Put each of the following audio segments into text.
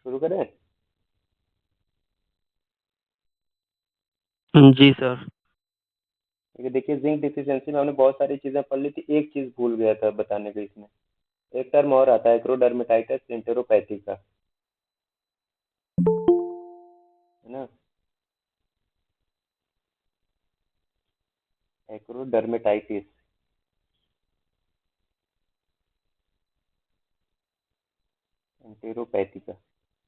शुरू करें। जी सर। ठीक है, देखिए जिंक डिफिशियंसी में हमने बहुत सारी चीजें पढ़ ली थी, एक चीज भूल गया था बताने को इसमें। एक टर्म और आता है एक्रोडर्मेटाइटिस एंटेरोपैथी का, है ना। एक्रोडर्मेटाइटिस एंटेरोपैथी का,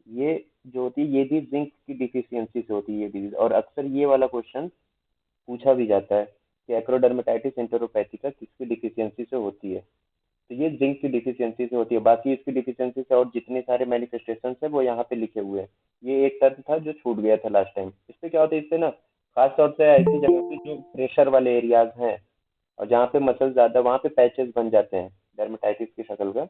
ये जो होती है ये भी जिंक की डिफिशियंसी से होती है ये डिजीज, और अक्सर ये वाला क्वेश्चन पूछा भी जाता है कि एक्रोडर्मेटाइटिस एंटेरोपैथी का किसकी डिफिशियंसी से होती है। तो ये जिंक की डिफिशियंसी से होती है, बाकी इसकी डिफिशियंसी से और जितने सारे मैनिफेस्टेशन है वो यहाँ पे लिखे हुए हैं। ये एक टर्म था जो छूट गया था लास्ट टाइम। इससे क्या होता है, इससे ना खास तौर से ऐसी जगह पे जो प्रेशर वाले एरियाज हैं और जहाँ पे मसल ज्यादा, वहाँ पे पैचेस बन जाते हैं डर्मेटाइटिस की शक्ल का,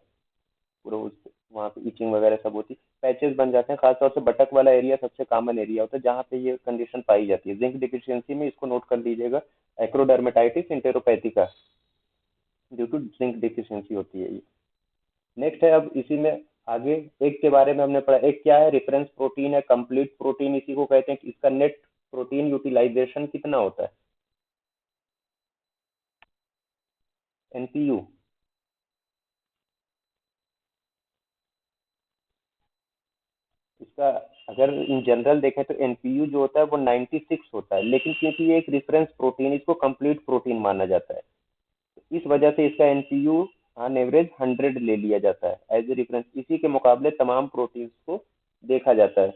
पूरा उस वहाँ पे इचिंग वगैरह सब होती, पैचेस बन जाते हैं। खासतौर से बटक वाला एरिया सबसे कॉमन एरिया होता है जहाँ पे ये कंडीशन पाई जाती है जिंक डिफिशियंसी में। इसको नोट कर लीजिएगा, एक्रोडर्मेटाइटिस इंटेरोपैथी का ड्यू टू जिंक डिफिशियंसी होती है ये। नेक्स्ट है अब इसी में आगे, एक के बारे में हमने पढ़ा, एक क्या है, रेफरेंस प्रोटीन है, कंप्लीट प्रोटीन इसी को कहते हैं कि इसका नेट प्रोटीन यूटिलाइजेशन कितना होता है, एनपीयू। इसका अगर इन जनरल देखें तो एनपीयू जो होता है वो 96 होता है, लेकिन क्योंकि ये एक रेफरेंस प्रोटीन, इसको कंप्लीट प्रोटीन माना जाता है, तो इस वजह से इसका एनपीयू ऑन एवरेज 100 ले लिया जाता है एज ए रेफरेंस। इसी के मुकाबले तमाम प्रोटीन्स को देखा जाता है।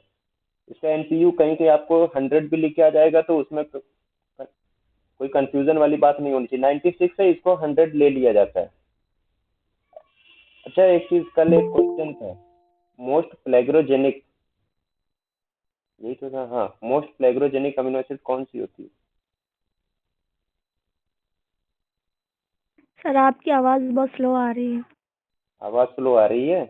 इसका एनपीयू कहीं कहीं आपको 100 भी लिख के आ जाएगा, तो उसमें कोई कंफ्यूजन वाली बात नहीं होनी चाहिए। 96 है, इसको 100 ले लिया जाता है। अच्छा, एक चीज कल एक क्वेश्चन था, मोस्ट प्लेग्रोजेनिक, यही तो था, हाँ, मोस्ट प्लेग्रोजेनिक अमीनो एसिड कौन सी होती है। सर आपकी आवाज़ बहुत स्लो आ रही है। आवाज स्लो आ रही है।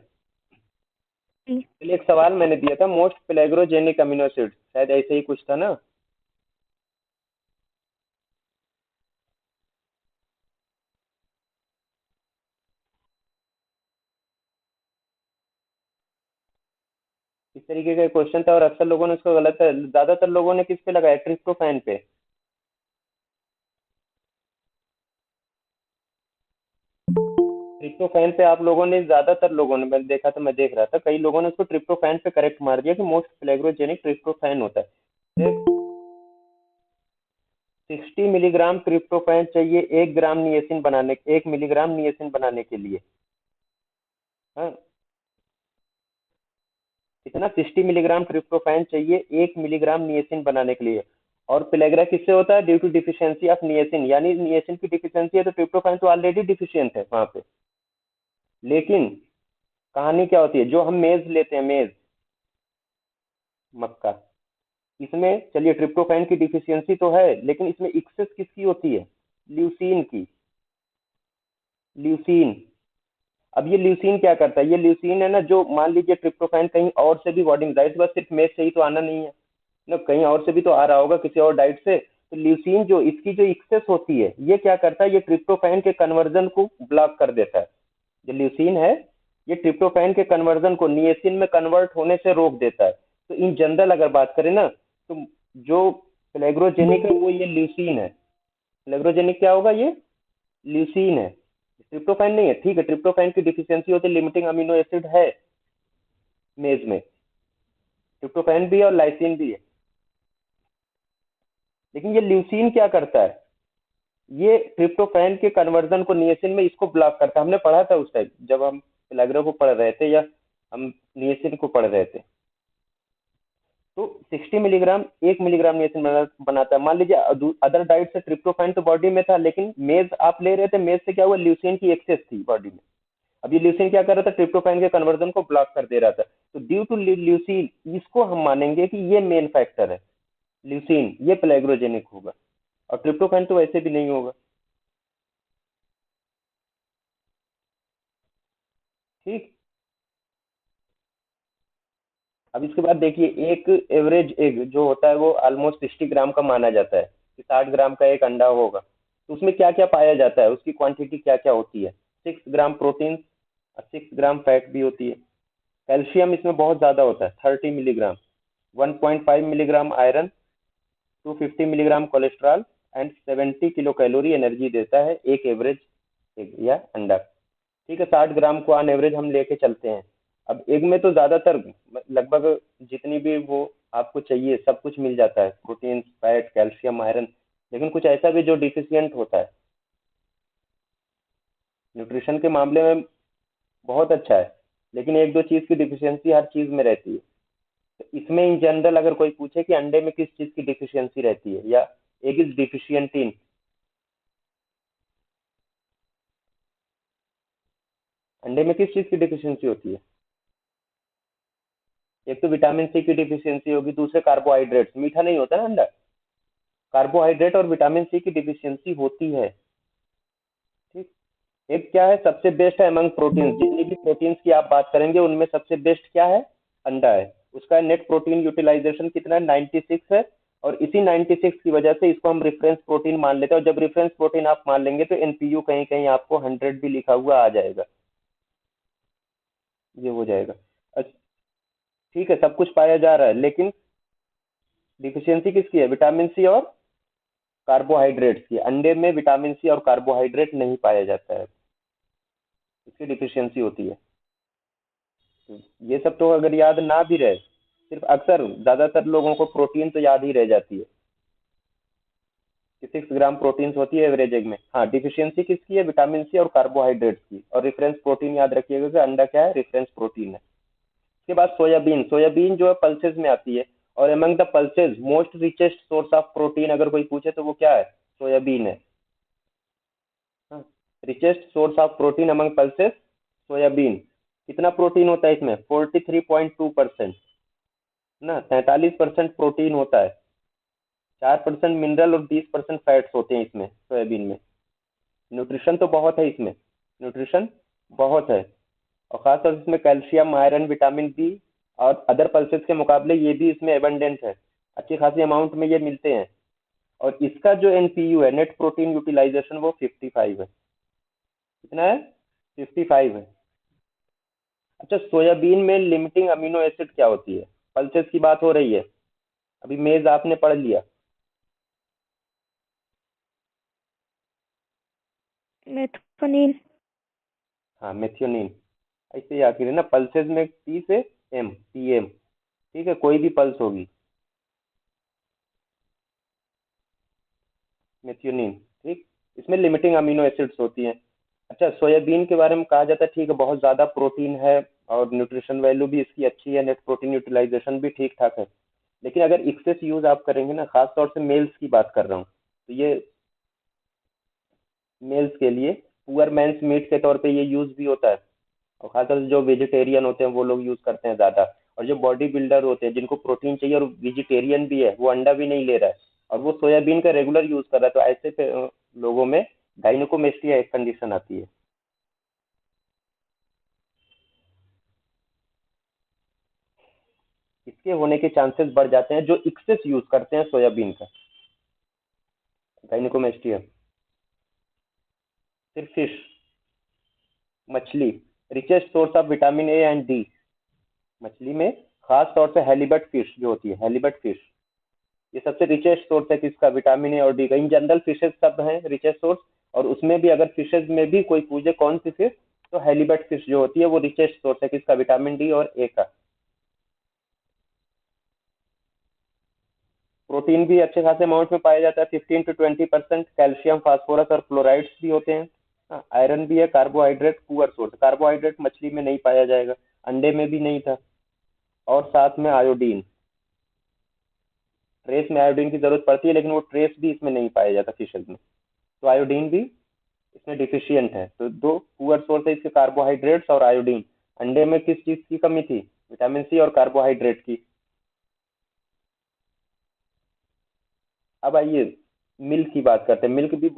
जी। चलिए, एक सवाल मैंने दिया था, मोस्ट प्लेग्रोजेनिक अमीनो एसिड, शायद ऐसे ही कुछ था ना। इस तरीके का क्वेश्चन था और अक्सर लोगों ने उसको गलत, ज्यादातर लोगों ने किस पे लगाया, ट्रिप्टोफैन पे। ट्रिप्टोफैन पे आप लोगों ने, ज्यादातर लोगों ने, मैंने देखा था, मैं देख रहा था कई लोगों ने उसको ट्रिप्टोफैन पे करेक्ट मार दिया कि मोस्ट प्लेग्रोजेनिक ट्रिप्टोफैन होता है। 60 मिलीग्राम ट्रिप्टोफैन चाहिए 1 ग्राम नियसिन बनाने, 1 मिलीग्राम नियसिन बनाने के लिए। हाँ, इतना 60 मिलीग्राम ट्रिप्टोफैन चाहिए 1 मिलीग्राम नियसिन बनाने के लिए। और प्लेग्रा किससे होता है, ड्यू टू डिफिशियंसी ऑफ नियसिन, यानी नियसिन की डिफिशियंसी है, तो ट्रिप्टोफैन तो ऑलरेडी डिफिशियंट है वहां पे। लेकिन कहानी क्या होती है, जो हम मेज लेते हैं, मेज, मक्का, इसमें चलिए ट्रिप्टोफैन की डिफिशियंसी तो है, लेकिन इसमें एक्सेस किसकी होती है, ल्यूसीन की। ल्यूसीन, अब ये ल्यूसीन क्या करता है, ये ल्यूसीन है ना, जो मान लीजिए ट्रिप्टोफैन कहीं और से भी बॉडी में, जाहिर सी बात सिर्फ मेज से ही तो आना नहीं है ना, कहीं और से भी तो आ रहा होगा किसी और डाइट से। तो ल्यूसीन जो इसकी जो एक्सेस होती है, ये क्या करता है, ये ट्रिप्टोफैन के कन्वर्जन को ब्लॉक कर देता है। जो ल्यूसीन है, ये ट्रिप्टोफैन के कन्वर्जन को नियसिन में कन्वर्ट होने से रोक देता है। तो इन जनरल अगर बात करें ना, तो जो प्लेग्रोजेनिक है वो ये ल्यूसीन है। प्लेग्रोजेनिक क्या होगा, ये ल्यूसीन है, ट्रिप्टोफैन नहीं है। ठीक है, ट्रिप्टोफैन की डिफिशियंसी होती है, लिमिटिंग अमीनो एसिड है मेज में, ट्रिप्टोफैन भी है और लाइसिन भी है। लेकिन ये ल्यूसीन क्या करता है, ये ट्रिप्टोफैन के कन्वर्जन को नियसिन में इसको ब्लॉक करता है। हमने पढ़ा था उस टाइम जब हम पेलाग्रा को पढ़ रहे थे, या हम नियसिन को पढ़ रहे थे। तो 60 मिलीग्राम 1 मिलीग्राम नियसिन बनाता है। मान लीजिए अदर डाइट से ट्रिप्टोफैन तो बॉडी में था, लेकिन मेज आप ले रहे थे, मेज से क्या हुआ, ल्यूसीन की एक्सेस थी बॉडी में। अब ये ल्यूसीन क्या कर रहा था, ट्रिप्टोफैन के कन्वर्जन को ब्लॉक कर दे रहा था। तो ड्यू टू ल्यूसीन, इसको हम मानेंगे कि ये मेन फैक्टर है, ल्यूसीन, ये प्लेग्रोजेनिक होगा। और ट्रिप्टोफैन तो वैसे भी नहीं होगा। ठीक। अब इसके बाद देखिए, एक एवरेज एग जो होता है वो ऑलमोस्ट 60 ग्राम का माना जाता है, कि 60 ग्राम का एक अंडा होगा। तो उसमें क्या क्या पाया जाता है, उसकी क्वांटिटी क्या क्या होती है, 6 ग्राम प्रोटीन और 6 ग्राम फैट भी होती है। कैल्शियम इसमें बहुत ज़्यादा होता है, 30 milligram, 1.5 milligram iron, 250 milligram cholesterol and 70 kilo calorie energy देता है एक एवरेज एग या अंडा। ठीक है, 60 ग्राम को ऑन एवरेज हम लेके चलते हैं। अब एग में तो ज़्यादातर लगभग जितनी भी वो आपको चाहिए सब कुछ मिल जाता है, प्रोटीन, फैट, कैल्शियम, आयरन। लेकिन कुछ ऐसा भी जो डिफिशियंट होता है, न्यूट्रिशन के मामले में बहुत अच्छा है, लेकिन एक दो चीज़ की डिफिशियंसी हर चीज़ में रहती है। तो इसमें इन जनरल अगर कोई पूछे कि अंडे में किस चीज़ की डिफिशियंसी रहती है या एग इज डिफिशियंट इन, अंडे में किस चीज़ की डिफिशियंसी होती है? एक तो विटामिन सी की डिफिशियंसी होगी, दूसरे कार्बोहाइड्रेट्स, मीठा नहीं होता ना अंडा, कार्बोहाइड्रेट और विटामिन सी की डिफिशियंसी होती है। ठीक। एक क्या है, सबसे बेस्ट है अमंग प्रोटीन, जितनी भी प्रोटीन्स की आप बात करेंगे उनमें सबसे बेस्ट क्या है? अंडा है। उसका नेट प्रोटीन यूटिलाइजेशन कितना है? 96 है। और इसी 96 की वजह से इसको हम रेफरेंस प्रोटीन मान लेते हैं, और जब रेफरेंस प्रोटीन आप मान लेंगे तो एनपीयू कहीं कहीं आपको 100 भी लिखा हुआ आ जाएगा, ये हो जाएगा। अच्छा, ठीक है, सब कुछ पाया जा रहा है, लेकिन डिफिशियंसी किसकी है? विटामिन सी और कार्बोहाइड्रेट्स की। अंडे में विटामिन सी और कार्बोहाइड्रेट नहीं पाया जाता है, इसकी डिफिशियंसी होती है। ये सब तो अगर याद ना भी रहे, सिर्फ अक्सर ज्यादातर लोगों को प्रोटीन तो याद ही रह जाती है कि 6 ग्राम प्रोटीन होती है एवरेज एग में। हाँ, डिफिशियंसी किसकी है? विटामिन सी और कार्बोहाइड्रेट्स की। और रेफरेंस प्रोटीन याद रखिएगा कि अंडा क्या है? रेफरेंस प्रोटीन है। उसके बाद सोयाबीन, सोयाबीन जो है पल्सेस में आती है, और among the pulses most richest source of protein अगर कोई पूछे तो वो क्या है? सोयाबीन है। Richest source of protein among pulses, soybean. कितना प्रोटीन होता है इसमें? 43.2%, ना 43% प्रोटीन होता है, 4% मिनरल और 20% फैट्स होते हैं इसमें, सोयाबीन में। न्यूट्रिशन तो बहुत है इसमें, न्यूट्रिशन बहुत है। और खासतौर से इसमें कैल्शियम, आयरन, विटामिन बी और अदर पल्सेस के मुकाबले ये भी इसमें एबंडेंट है, अच्छी खासी अमाउंट में ये मिलते हैं। और इसका जो एनपीयू है, नेट प्रोटीन यूटिलाइजेशन, वो 55 है। कितना है? 55 है। अच्छा, सोयाबीन में लिमिटिंग अमीनो एसिड क्या होती है? पल्सेस की बात हो रही है, अभी मेज आपने पढ़ लिया। मेथोनिन। हाँ, मेथियोनिन। ऐसे ही आखिर है ना, पल्सेस में पी से एम, पी एम। ठीक है, कोई भी पल्स होगी, मेथियोनिन। ठीक। इसमें लिमिटिंग अमीनो एसिड्स होती हैं। अच्छा, सोयाबीन के बारे में कहा जाता है, ठीक है, बहुत ज़्यादा प्रोटीन है और न्यूट्रिशन वैल्यू भी इसकी अच्छी है, नेट प्रोटीन यूटिलाइजेशन भी ठीक ठाक है। लेकिन अगर एक्सेस यूज आप करेंगे ना, खास तौर से मेल्स की बात कर रहा हूँ, तो ये मेल्स के लिए पुअर मैंस मीट के तौर पे ये यूज भी होता है। और खासतौर से जो वेजिटेरियन होते हैं वो लोग यूज करते हैं ज्यादा। और जो बॉडी बिल्डर होते हैं जिनको प्रोटीन चाहिए और वेजिटेरियन भी है, वो अंडा भी नहीं ले रहा है और वो सोयाबीन का रेगुलर यूज कर रहा है, तो ऐसे लोगों में गाइनोकोमेस्टिया एक कंडीशन आती है। इसके होने के चांसेस बढ़ जाते हैं जो एक्सेस यूज करते हैं सोयाबीन का, गाइनोकोमेस्टिया। फिर फिश, मछली, richest source of vitamin A and D. मछली में खास तौर से हेलीबट फिश जो होती है, हेलीबट फिश, ये सबसे रिचेस्ट सोर्स है किसका? विटामिन ए और डी का। इन जनरल फिशेज सब हैं रिचेस्ट सोर्स, और उसमें भी अगर फिशेज में भी कोई पूछे कौन सी फिश, तो हेलीबट फिश जो होती है वो रिचेस्ट सोर्स है किसका? विटामिन डी और ए का। प्रोटीन भी अच्छे खासे अमाउंट में पाया जाता है, 15 to 20%। कैल्शियम, फास्फोरस और क्लोराइड्स भी होते हैं। हाँ, आयरन भी है। कार्बोहाइड्रेट पुअर सोर्स, कार्बोहाइड्रेट मछली में नहीं पाया जाएगा, अंडे में भी नहीं था। और साथ में आयोडीन, ट्रेस में आयोडीन की जरूरत पड़ती है, लेकिन वो ट्रेस भी इसमें नहीं पाया जाता फिशेज में, तो आयोडीन भी इसमें डिफिशियंट है। तो दो पुअर सोर्स है इसके, कार्बोहाइड्रेट्स और आयोडीन। अंडे में किस चीज की कमी थी? विटामिन सी और कार्बोहाइड्रेट की। अब आइए मिल्क की बात करते हैं। मिल्क भी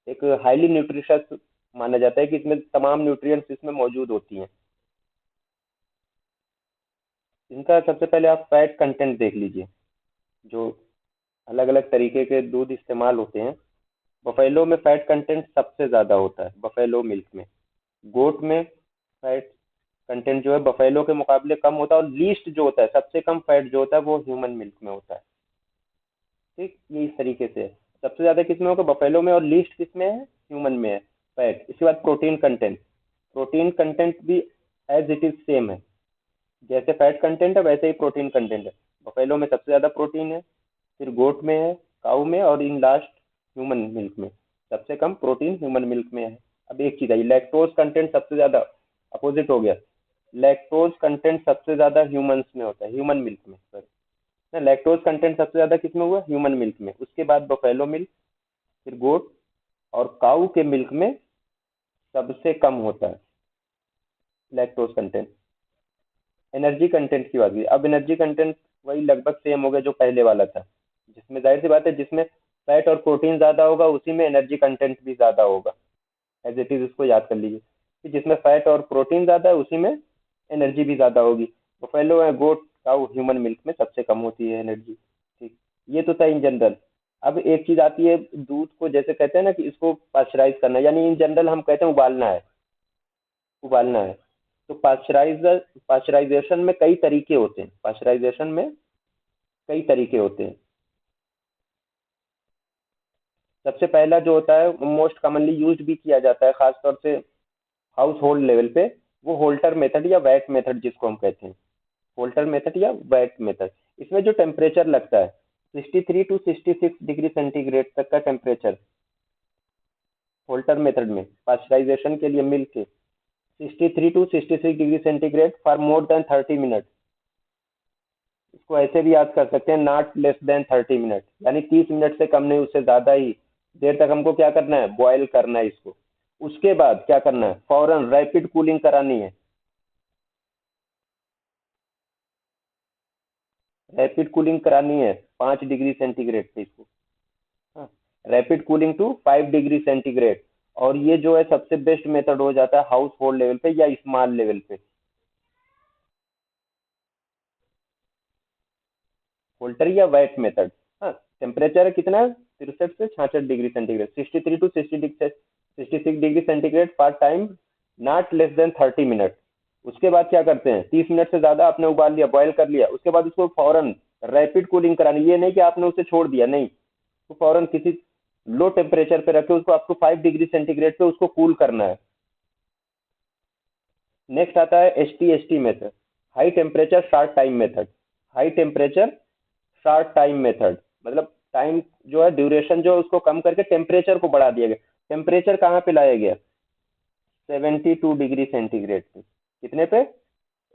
एक हाईली न्यूट्रिशियस माना जाता है कि इसमें तमाम न्यूट्रिएंट्स इसमें मौजूद होती हैं। इनका सबसे पहले आप फैट कंटेंट देख लीजिए। जो अलग अलग तरीके के दूध इस्तेमाल होते हैं, बफेलो में फैट कंटेंट सबसे ज़्यादा होता है, बफेलो मिल्क में। गोट में फैट कंटेंट जो है बफेलो के मुकाबले कम होता है, और लीस्ट जो होता है, सबसे कम फैट जो होता है वो ह्यूमन मिल्क में होता है। ठीक, ये इस तरीके से है। सबसे ज्यादा किस में होगा? बफेलो में। और लीस्ट किस में है? ह्यूमन में है, फैट। इसके बाद प्रोटीन कंटेंट। प्रोटीन कंटेंट भी एज इट इज सेम है, जैसे फैट कंटेंट है वैसे ही प्रोटीन कंटेंट है। बफेलो में सबसे ज्यादा प्रोटीन है, फिर गोट में है, काऊ में, और इन लास्ट ह्यूमन मिल्क में। सबसे कम प्रोटीन ह्यूमन मिल्क में है। अब एक चीज आई, लैक्टोज कंटेंट सबसे ज्यादा, अपोजिट हो गया। लैक्टोज कंटेंट सबसे ज्यादा ह्यूमंस में होता है, ह्यूमन मिल्क में, सॉरी ना। लैक्टोज कंटेंट सबसे ज्यादा किसमें हुआ? ह्यूमन मिल्क में। उसके बाद बफेलो मिल्क, फिर गोट और काऊ के मिल्क में सबसे कम होता है लैक्टोज कंटेंट। एनर्जी कंटेंट की बात की, अब एनर्जी कंटेंट वही लगभग सेम हो गया जो पहले वाला था, जिसमें जाहिर सी बात है जिसमें फैट और प्रोटीन ज्यादा होगा उसी में एनर्जी कंटेंट भी ज्यादा होगा। एज इट इज उसको याद कर लीजिए कि जिसमें फैट और प्रोटीन ज्यादा है उसी में एनर्जी भी ज्यादा होगी। बफेलो है, गोट, काऊ, ह्यूमन मिल्क में सबसे कम होती है एनर्जी। ठीक, ये तो था इन जनरल। अब एक चीज आती है, दूध को जैसे कहते हैं ना कि इसको पास्चराइज करना, यानी इन जनरल हम कहते हैं उबालना है, उबालना है। तो पास्चराइजेशन में कई तरीके होते हैं, पास्चराइजेशन में कई तरीके होते हैं। सबसे पहला जो होता है, मोस्ट कॉमनली यूज भी किया जाता है खासतौर से हाउस होल्ड लेवल पे, वो होल्टर मेथड या वैट मेथड जिसको हम कहते हैं, होल्टर मेथड या वैट मेथड। इसमें जो टेम्परेचर लगता है 63 टू 66 डिग्री सेंटीग्रेड तक का टेम्परेचर, होल्टर मेथड में पास्चराइजेशन के लिए मिल्क के 63 to 66 degree centigrade for more than 30 minute. इसको ऐसे भी याद कर सकते हैं, नॉट लेस देन 30 मिनट, यानी 30 मिनट से कम नहीं, उससे ज्यादा ही देर तक हमको क्या करना है? बॉयल करना है इसको। उसके बाद क्या करना है? फौरन रैपिड कूलिंग करानी है। रैपिड कूलिंग करानी है 5 डिग्री सेंटीग्रेड पे इसको। हाँ, rapid cooling to 5 degree centigrade. और ये जो है सबसे बेस्ट मेथड हो जाता है हाउस होल्ड लेवल पे या स्मॉल लेवल पे, होल्टर या वेट मेथड। हाँ, टेम्परेचर कितना? 63 से 66 degree centigrade, 63 to 66 degree centigrade for time not less than 30 minute. उसके बाद क्या करते हैं? 30 मिनट से ज्यादा आपने उबाल लिया, बॉयल कर लिया, उसके बाद उसको फौरन रैपिड कूलिंग करानी। ये नहीं कि आपने उसे छोड़ दिया, नहीं, तो फौरन किसी लो टेम्परेचर पे रखे उसको, आपको 5 डिग्री सेंटीग्रेड पे उसको कूल करना है। नेक्स्ट आता है HTST method, high temperature short time method. High temperature short time method मतलब टाइम जो है, ड्यूरेशन जो है उसको कम करके टेम्परेचर को बढ़ा दिया गया। टेम्परेचर कहाँ पे लाया गया? 72 डिग्री सेंटीग्रेड पे। कितने पे?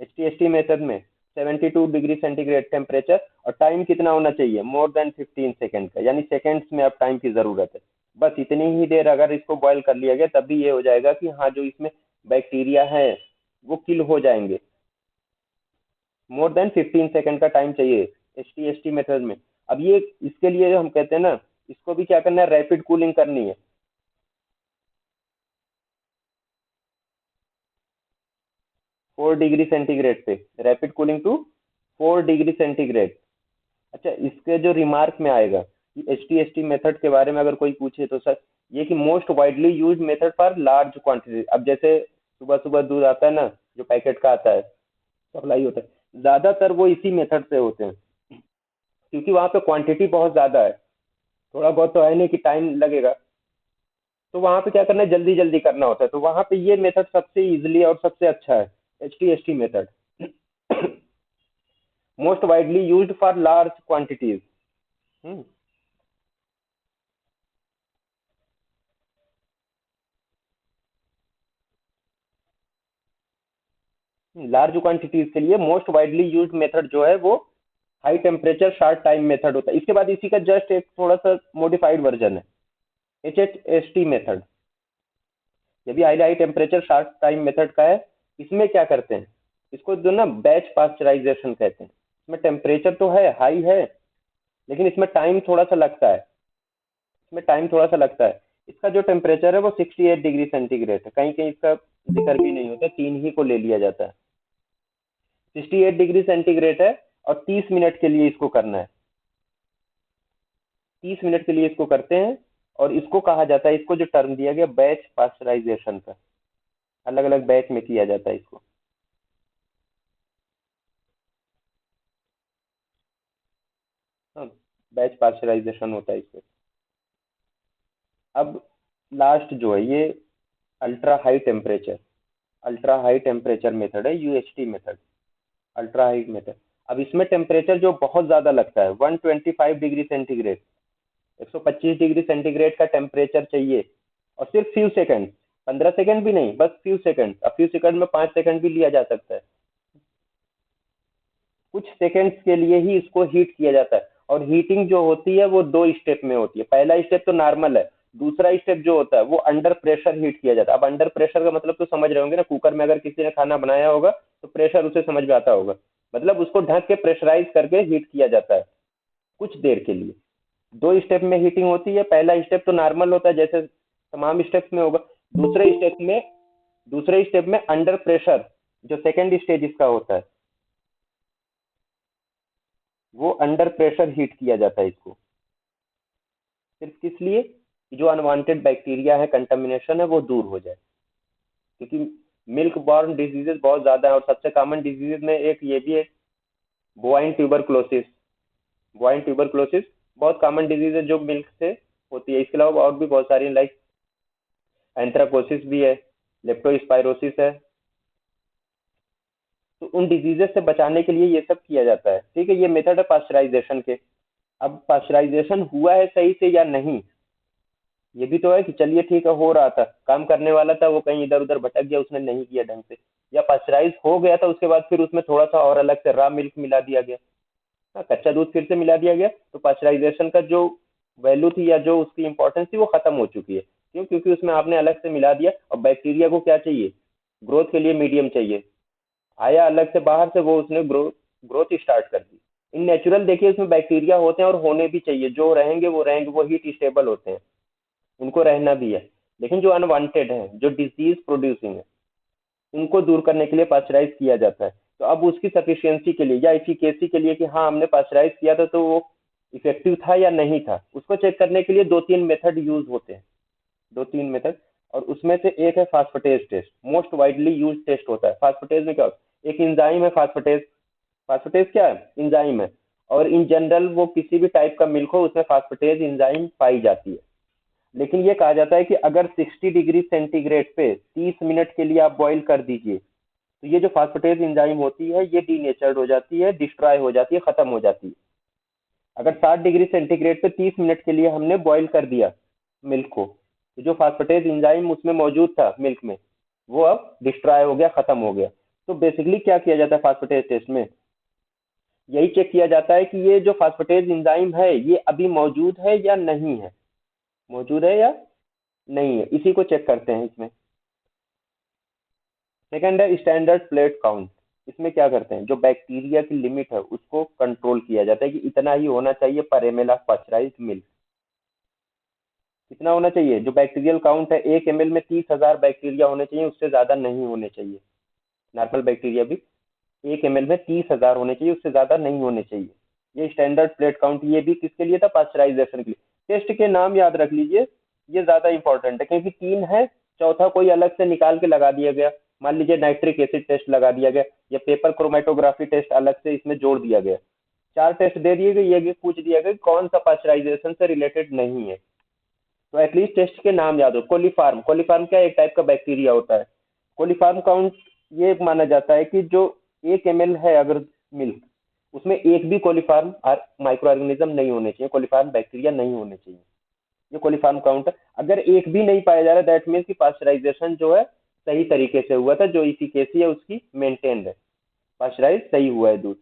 HTST मेथड में 72 डिग्री सेंटीग्रेड टेम्परेचर। और टाइम कितना होना चाहिए? मोर देन 15 सेकेंड का, यानी सेकेंड्स में अब टाइम की जरूरत है। बस इतनी ही देर अगर इसको बॉयल कर लिया गया तब भी ये हो जाएगा कि हाँ, जो इसमें बैक्टीरिया है वो किल हो जाएंगे। मोर देन 15 सेकेंड का टाइम चाहिए HTST मेथड में। अब ये इसके लिए हम कहते हैं ना, इसको भी क्या करना है? रैपिड कूलिंग करनी है। 4 डिग्री सेंटीग्रेड पे, rapid cooling to 4 degree centigrade. अच्छा, इसके जो रिमार्क में आएगा कि HTST मेथड के बारे में अगर कोई पूछे तो सर ये कि most widely use method for large quantity. अब जैसे सुबह सुबह दूध आता है ना, जो पैकेट का आता है, सप्लाई होता है, ज्यादातर वो इसी मेथड से होते हैं, क्योंकि वहां पे क्वांटिटी बहुत ज्यादा है। थोड़ा बहुत तो है नहीं कि टाइम लगेगा, तो वहां पे क्या करना है? जल्दी जल्दी करना होता है, तो वहां पे ये मेथड सबसे इजिली और सबसे अच्छा है, HTST method. Most widely used for large quantities. Large quantities के लिए मोस्ट वाइडली यूज्ड मेथड जो है वो high temperature short time method होता है। इसके बाद इसी का जस्ट एक थोड़ा सा मॉडिफाइड वर्जन है, HHST मेथड। ये भी high temperature short time method का है। इसमें क्या करते हैं? इसको जो ना बैच पास्चराइजेशन कहते हैं। इसमें टेम्परेचर तो है, हाई है, लेकिन इसमें टाइम थोड़ा सा लगता है। इसमें टाइम थोड़ा सा लगता है। इसका जो टेम्परेचर है वो 68 डिग्री सेंटीग्रेड है, कहीं कहीं इसका जिक्र भी नहीं होता, 3 ही को ले लिया जाता है। 68 डिग्री सेंटीग्रेड है, और 30 मिनट के लिए इसको करना है। 30 मिनट के लिए इसको करते हैं, और इसको कहा जाता है, इसको जो टर्म दिया गया बैच पास्चराइजेशन का, अलग अलग बैच में किया जाता है इसको। बैच पास्चराइजेशन होता है इससे। अब लास्ट जो है ये अल्ट्रा हाई टेम्परेचर मेथड है, UHT method, ultra high method. अब इसमें टेम्परेचर जो बहुत ज्यादा लगता है, 125 डिग्री सेंटीग्रेड, 125 डिग्री सेंटीग्रेड का टेम्परेचर चाहिए, और सिर्फ फ्यू सेकंड, 15 सेकंड भी नहीं, बस फ्यू सेकंड। अब फ्यू सेकंड में 5 सेकंड भी लिया जा सकता है, कुछ सेकंड्स के लिए ही इसको हीट किया जाता है। और हीटिंग जो होती है वो दो स्टेप में होती है। पहला स्टेप तो नॉर्मल है, दूसरा स्टेप जो होता है वो अंडर प्रेशर हीट किया जाता है। अब अंडर प्रेशर का मतलब तो समझ रहे होंगे ना, कुकर में अगर किसी ने खाना बनाया होगा तो प्रेशर उसे समझ में आता होगा, मतलब उसको ढक के प्रेशराइज करके हीट किया जाता है कुछ देर के लिए। दो स्टेप में हीटिंग होती है। पहला स्टेप तो नॉर्मल होता है जैसे तमाम स्टेप्स में होगा। दूसरे स्टेप में अंडर प्रेशर, जो सेकंड स्टेज इसका होता है, वो अंडर प्रेशर हीट किया जाता है इसको। सिर्फ किस लिए? कि जो अनवांटेड बैक्टीरिया है, कंटामिनेशन है, वो दूर हो जाए। क्योंकि मिल्क बॉर्न डिजीजेस बहुत ज्यादा है, और सबसे कॉमन डिजीजेस में एक ये भी है, बोवाइन ट्यूबरक्लोसिस। बोवाइन ट्यूबरक्लोसिस बहुत कॉमन डिजीज है जो मिल्क से होती है। इसके अलावा और भी बहुत सारी, लाइक एंथ्राकोसिस भी है, लेप्टोस्पाइरोसिस है। तो उन डिजीजेस से बचाने के लिए ये सब किया जाता है। ठीक है, ये मेथड है पास्चराइजेशन के। अब पास्चराइजेशन हुआ है सही से या नहीं, ये भी तो है कि चलिए ठीक है, हो रहा था, काम करने वाला था, वो कहीं इधर उधर भटक गया, उसने नहीं किया ढंग से, या पास्चराइज हो गया था उसके बाद फिर उसमें थोड़ा सा और अलग से रॉ मिल्क मिला दिया गया, हाँ, कच्चा दूध फिर से मिला दिया गया, तो पास्चराइजेशन का जो वैल्यू थी या जो उसकी इंपॉर्टेंस थी वो खत्म हो चुकी है। क्यों? क्योंकि उसमें आपने अलग से मिला दिया। और बैक्टीरिया को क्या चाहिए? ग्रोथ के लिए मीडियम चाहिए। आया अलग से बाहर से, वो उसने ग्रोथ स्टार्ट कर दी। इन नेचुरल देखिए उसमें बैक्टीरिया होते हैं और होने भी चाहिए, जो रहेंगे वो रहेंगे, वो हीट स्टेबल होते हैं, उनको रहना भी है। लेकिन जो अनवांटेड है, जो डिजीज प्रोड्यूसिंग है, उनको दूर करने के लिए पास्चराइज किया जाता है। तो अब उसकी सफिशियंसी के लिए या इफिकेसी के लिए कि हाँ हमने पास्चराइज किया था तो वो इफेक्टिव था या नहीं था, उसको चेक करने के लिए दो तीन मेथड यूज होते हैं, दो तीन मेथड। और उसमें से एक है phosphatase test, most widely use test होता है। फास्फेटेज में क्या होता है? एक इंजाइम है फास्फेटेज। फास्फेटेज क्या है? इंजाइम है। और इन जनरल वो किसी भी टाइप का मिल्क हो उसमें फास्फेटेज इंजाइम पाई जाती है। लेकिन ये कहा जाता है कि अगर 60 डिग्री सेंटीग्रेड पे 30 मिनट के लिए आप बॉईल कर दीजिए तो ये जो फास्फेटेज इंजाइम होती है ये डीनेचर्ड हो जाती है, डिस्ट्रॉय हो जाती है, खत्म हो जाती है। अगर 60 डिग्री सेंटीग्रेड पे 30 मिनट के लिए हमने बॉईल कर दिया मिल्क को, तो जो फास्फेटेज इंजाइम उसमें मौजूद था मिल्क में, वो अब डिस्ट्रॉय हो गया, खत्म हो गया। तो बेसिकली क्या किया जाता है फास्फेटेज टेस्ट में? यही चेक किया जाता है कि ये जो फास्फेटेज इंजाइम है ये अभी मौजूद है या नहीं है, मौजूद है या नहीं है, इसी को चेक करते हैं इसमें। सेकंड है स्टैंडर्ड प्लेट काउंट। इसमें क्या करते हैं, जो बैक्टीरिया की लिमिट है उसको कंट्रोल किया जाता है कि इतना ही होना चाहिए पर M L of pasteurised milk. कितना होना चाहिए? जो बैक्टीरियल काउंट है, 1 ml में 30,000 बैक्टीरिया होने चाहिए, उससे ज्यादा नहीं होने चाहिए। नॉर्मल बैक्टीरिया भी 1 ml में 30,000 होने चाहिए, उससे ज्यादा नहीं होने चाहिए। ये स्टैंडर्ड प्लेट काउंट, ये भी किसके लिए था? पास्चराइजेशन के लिए। टेस्ट के नाम याद रख लीजिए, ये ज्यादा इंपॉर्टेंट है क्योंकि तीन है, चौथा कोई अलग से निकाल के लगा दिया गया। मान लीजिए नाइट्रिक एसिड टेस्ट लगा दिया गया, या पेपर क्रोमेटोग्राफी टेस्ट अलग से इसमें जोड़ दिया गया। चार टेस्ट दे दिए गए, ये भी पूछ दिया गया कौन सा पास्चराइजेशन से रिलेटेड नहीं है। तो एटलीस्ट टेस्ट के नाम याद हो। कोलीफार्म, कोलीफार्म क्या है? एक टाइप का बैक्टीरिया होता है। कोलीफार्म काउंट ये माना जाता है कि जो 1 ml है अगर मिल्क, उसमें एक भी कोलीफार्म माइक्रो ऑर्गेनिज्म नहीं होने चाहिए, कोलीफार्म बैक्टीरिया नहीं होने चाहिए। ये कोलीफार्म काउंट है। अगर एक भी नहीं पाया जा रहा दैट मीन्स कि पास्चराइजेशन जो है सही तरीके से हुआ था, जो इफिकेसी है उसकी मेंटेन्ड है, पास्चराइज सही हुआ है दूध।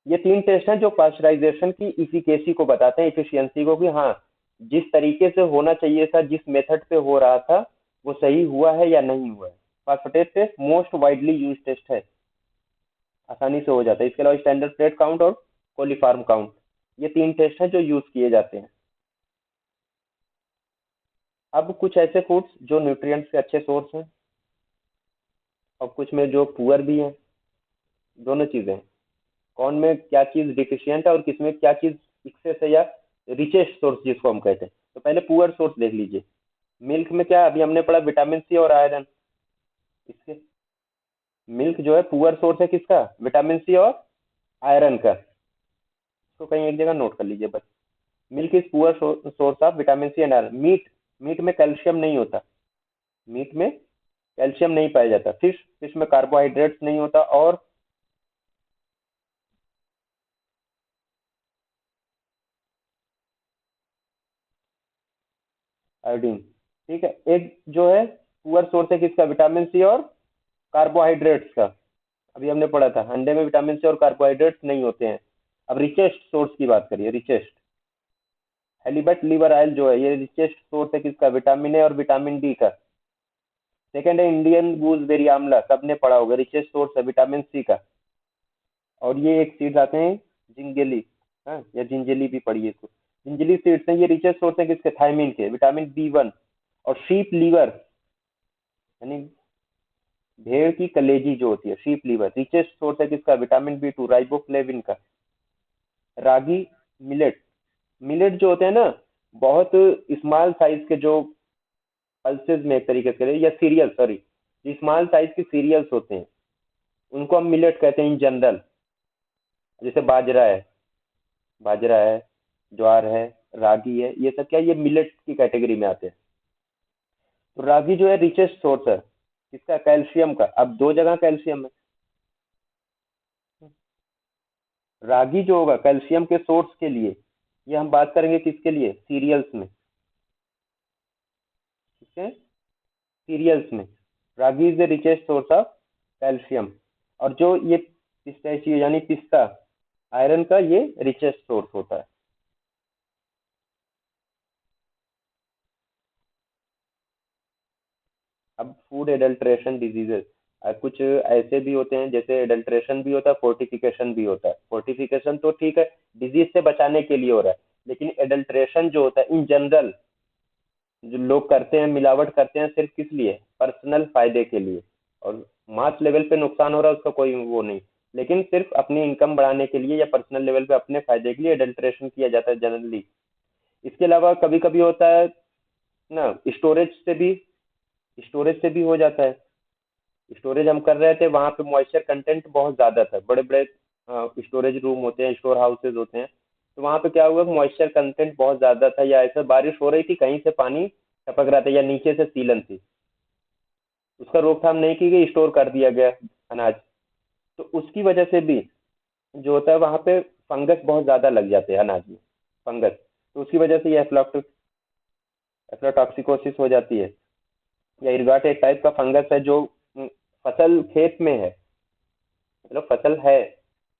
ये तीन टेस्ट हैं जो पास्चराइजेशन की इफिकेसी को बताते हैं, इफिशियंसी को, कि हाँ जिस तरीके से होना चाहिए था, जिस मेथड पे हो रहा था, वो सही हुआ है या नहीं हुआ है। Phosphatase test most widely use test है, आसानी से हो जाता है। इसके अलावा स्टैंडर्ड प्लेट काउंट और कोलीफार्म काउंट, ये तीन टेस्ट हैं जो यूज किए जाते हैं। अब कुछ ऐसे फूड्स जो न्यूट्रिएंट्स के अच्छे सोर्स हैं और कुछ में जो पुअर भी हैं, दोनों चीजें हैं। कौन में क्या चीज डिफिशियंट है और किसमें क्या चीज एक्सेस है या रिचेस्ट सोर्स जिसको हम कहते हैं। तो पहले पुअर सोर्स देख लीजिए। मिल्क में क्या है? अभी हमने पढ़ा विटामिन सी और आयरन। इसके मिल्क जो है पुअर सोर्स है किसका? विटामिन सी और आयरन का। इसको कहीं एक जगह नोट कर लीजिए बस। Milk is poor source of vitamin C and iron. Meat, meat में कैल्शियम नहीं होता, मीट में कैल्शियम नहीं पाया जाता। फिश, फिश में कार्बोहाइड्रेट्स नहीं होता, और आयोडीन। ठीक है, एक जो है पुअर सोर्स है किसका, विटामिन सी और कार्बोहाइड्रेट्स का। अभी हमने पढ़ा था अंडे में विटामिन सी और कार्बोहाइड्रेट्स नहीं होते हैं। अब रिचेस्ट सोर्स की बात करिए, रिचेस्ट हेलीबट लीवर ऑयल जो है, ये रिचेस्ट सोर्स है किसका, विटामिन ए और विटामिन डी का। सेकंड है इंडियन गूसबेरी आंवला, सबने पढ़ा होगा, रिचेस्ट सोर्स है विटामिन सी का। और ये एक सीड्स आते हैं जिंगली, हाँ, या जिंजली भी पढ़िए इसको, जिंजली सीड्स हैं, ये रिचेस्ट सोर्स है किसके, थायमिन के, विटामिन बी 1। और शीप लीवर, यानी भेड़ की कलेजी जो होती है, शीप लीवर, रिचेस्ट सोर्स है किसका, विटामिन बी 2, राइबोफ्लेविन का। रागी, मिलेट, मिलेट जो होते हैं ना, बहुत स्मॉल साइज के जो पल्सेस में एक तरीके से, या सीरियल, सॉरी, स्मॉल साइज के सीरियल्स होते हैं, उनको हम मिलेट कहते हैं इन जनरल। जैसे बाजरा है, बाजरा है, ज्वार है, रागी है, ये सब क्या, ये मिलेट की कैटेगरी में आते हैं। तो रागी जो है रिचेस्ट सोर्स है किसका, कैल्शियम का। अब दो जगह कैल्शियम है, रागी जो होगा कैल्शियम के सोर्स के लिए, ये हम बात करेंगे किसके लिए, सीरियल्स में, ठीक है, सीरियल्स में ragi is the richest source of calcium. और जो ये पिस्ताचियो यानी पिस्ता, आयरन का ये रिचेस्ट सोर्स होता है। अब फूड एडल्ट्रेशन डिजीजेस, कुछ ऐसे भी होते हैं, जैसे एडल्ट्रेशन भी होता है, फोर्टिफिकेशन भी होता है। फोर्टिफिकेशन तो ठीक है, डिजीज से बचाने के लिए हो रहा है, लेकिन एडल्ट्रेशन जो होता है इन जनरल, जो लोग करते हैं, मिलावट करते हैं सिर्फ किस लिए, पर्सनल फायदे के लिए। और मास लेवल पे नुकसान हो रहा है उसका कोई वो नहीं, लेकिन सिर्फ अपनी इनकम बढ़ाने के लिए या पर्सनल लेवल पे अपने फायदे के लिए एडल्ट्रेशन किया जाता है जनरली। इसके अलावा कभी कभी होता है ना, स्टोरेज से भी हो जाता है। स्टोरेज हम कर रहे थे, वहां पे मॉइस्चर कंटेंट बहुत ज्यादा था, बड़े बड़े स्टोरेज रूम होते हैं, स्टोर हाउसेज होते हैं, तो वहां पे क्या हुआ, मॉइस्चर कंटेंट बहुत ज्यादा था, या ऐसा बारिश हो रही थी, कहीं से पानी टपक रहा था, या नीचे से सीलन थी, उसका रोकथाम नहीं की गई, स्टोर कर दिया गया अनाज, तो उसकी वजह से भी जो होता है वहां पे फंगस बहुत ज्यादा लग जाते हैं अनाज में, फंगस, तो उसकी वजह से ये एफ्लाटॉक्सिकोसिस हो जाती है। या इर्गाट एक टाइप का फंगस है जो फसल खेत में है, मतलब फसल है,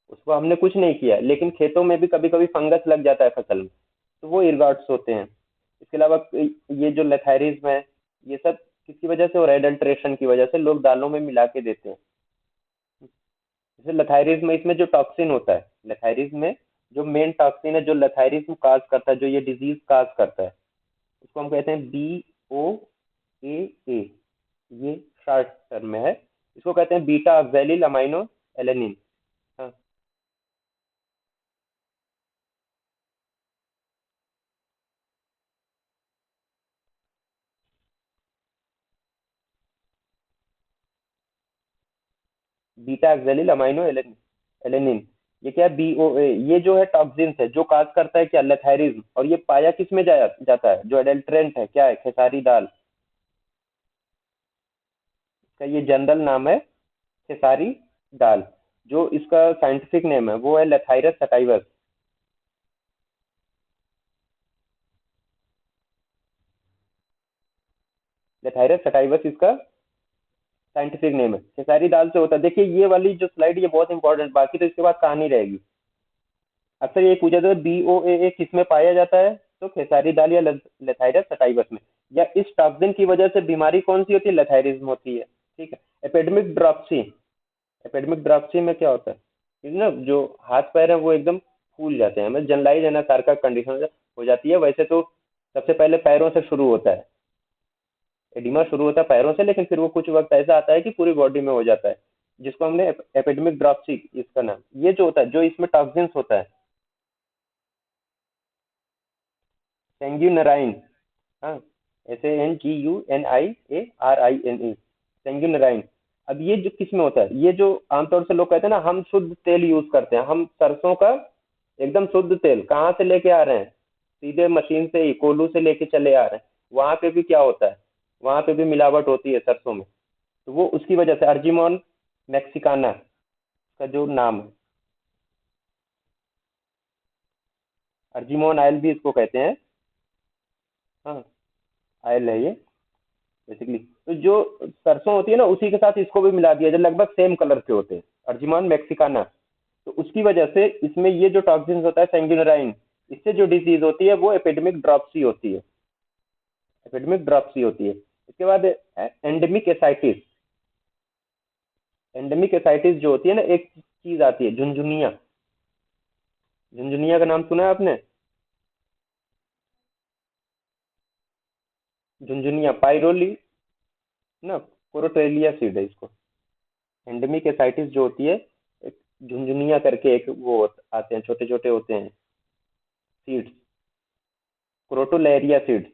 उसको हमने कुछ नहीं किया, लेकिन खेतों में भी कभी कभी फंगस लग जाता है फसल में, तो वो इर्गाट्स होते हैं। इसके अलावा ये जो लेथायरिज्म है, ये सब किसकी वजह से हो रहा है, एडल्ट्रेशन की वजह से, लोग दालों में मिला के देते हैं। जैसे लेथायरिज्म में, इसमें जो टॉक्सिन होता है, लेथायरिज्म में जो मेन टॉक्सिन है जो लेथायरिज्म काज करता है, जो ये डिजीज काज करता है, उसको हम कहते हैं BOAA, ये शॉर्ट टर्म में है, इसको कहते हैं बीटा ऑक्सैलिल अमाइनो एलेनिन। हाँ, बीटा ऑक्सैलिल अमाइनो एलेनिन, ये क्या है, BOA, ये जो है टॉक्सिन्स है जो काज करता है क्या, लेथायरिज्म। और ये पाया किस में जाता है, जो एडल्ट्रेंट है क्या है, खेसारी दाल, इसका ये जनरल नाम है खेसारी दाल। जो इसका साइंटिफिक नेम है वो है लेथाइरस सटाइवस। लेथाइरस सटाइवस इसका साइंटिफिक नेम है, खेसारी दाल से होता है। देखिए ये वाली जो स्लाइड, ये बहुत इंपॉर्टेंट, बाकी तो इसके बाद कहानी रहेगी। अक्सर ये पूछा जाता है BOAA किस में पाया जाता है, तो खेसारी दाल या लेथाइरस सटाइवस में। या इस टॉक्सिन की वजह से बीमारी कौन सी होती है, लेथाइरिज्म होती है। ठीक है, एपिडेमिक ड्रॉप्सी, एपिडेमिक ड्रॉप्सी में क्या होता है, ये ना जो हाथ पैर है वो एकदम फूल जाते हैं, मतलब जनरलाइज एनासार का कंडीशन हो जाती है। वैसे तो सबसे पहले पैरों से शुरू होता है, एडिमा शुरू होता है पैरों से, लेकिन फिर वो कुछ वक्त ऐसा आता है कि पूरी बॉडी में हो जाता है, जिसको हमने एपिडेमिक ड्रॉप्सी इसका नाम। ये जो होता है, जो इसमें टॉक्सिन्स होता है, सेंग्यूनराइन, हाँ, SANGUNIARINE, सेंग्यूनराइन। अब ये जो किस में होता है, ये जो आमतौर से लोग कहते हैं ना, हम शुद्ध तेल यूज करते हैं, हम सरसों का एकदम शुद्ध तेल कहाँ से लेके आ रहे हैं? सीधे मशीन से ही कोल्हू से लेके चले आ रहे हैं। वहां पे भी क्या होता है, वहां पे भी मिलावट होती है सरसों में। तो वो उसकी वजह से अर्जिमोन मैक्सिकाना का जो नाम है, अर्जिमोन आयल भी इसको कहते हैं। हाँ, आयल है ये बेसिकली। तो जो सरसों होती है ना, उसी के साथ इसको भी मिला दिया, जो लगभग सेम कलर के होते हैं, अर्जिमोन मैक्सिकाना। तो उसकी वजह से इसमें ये जो टॉक्सिन होता है सैंग्यूनराइन, इससे जो डिजीज होती है वो एपिडेमिक ड्रॉप्सी होती है। एपिडेमिक ड्रॉप्सी होती है। इसके बाद एंडेमिक एसाइटिस। एंडेमिक एसाइटिस जो होती है ना, एक चीज आती है झुनझुनिया। झुनझुनिया का नाम सुना है आपने? झुनझुनिया पायरोली ना, कोरोटेलिया सीड है इसको। एंडेमिक एसाइटिस जो होती है, एक झुनझुनिया करके एक वो आते हैं, छोटे छोटे होते हैं सीड्स, क्रोटोलेरिया सीड्स।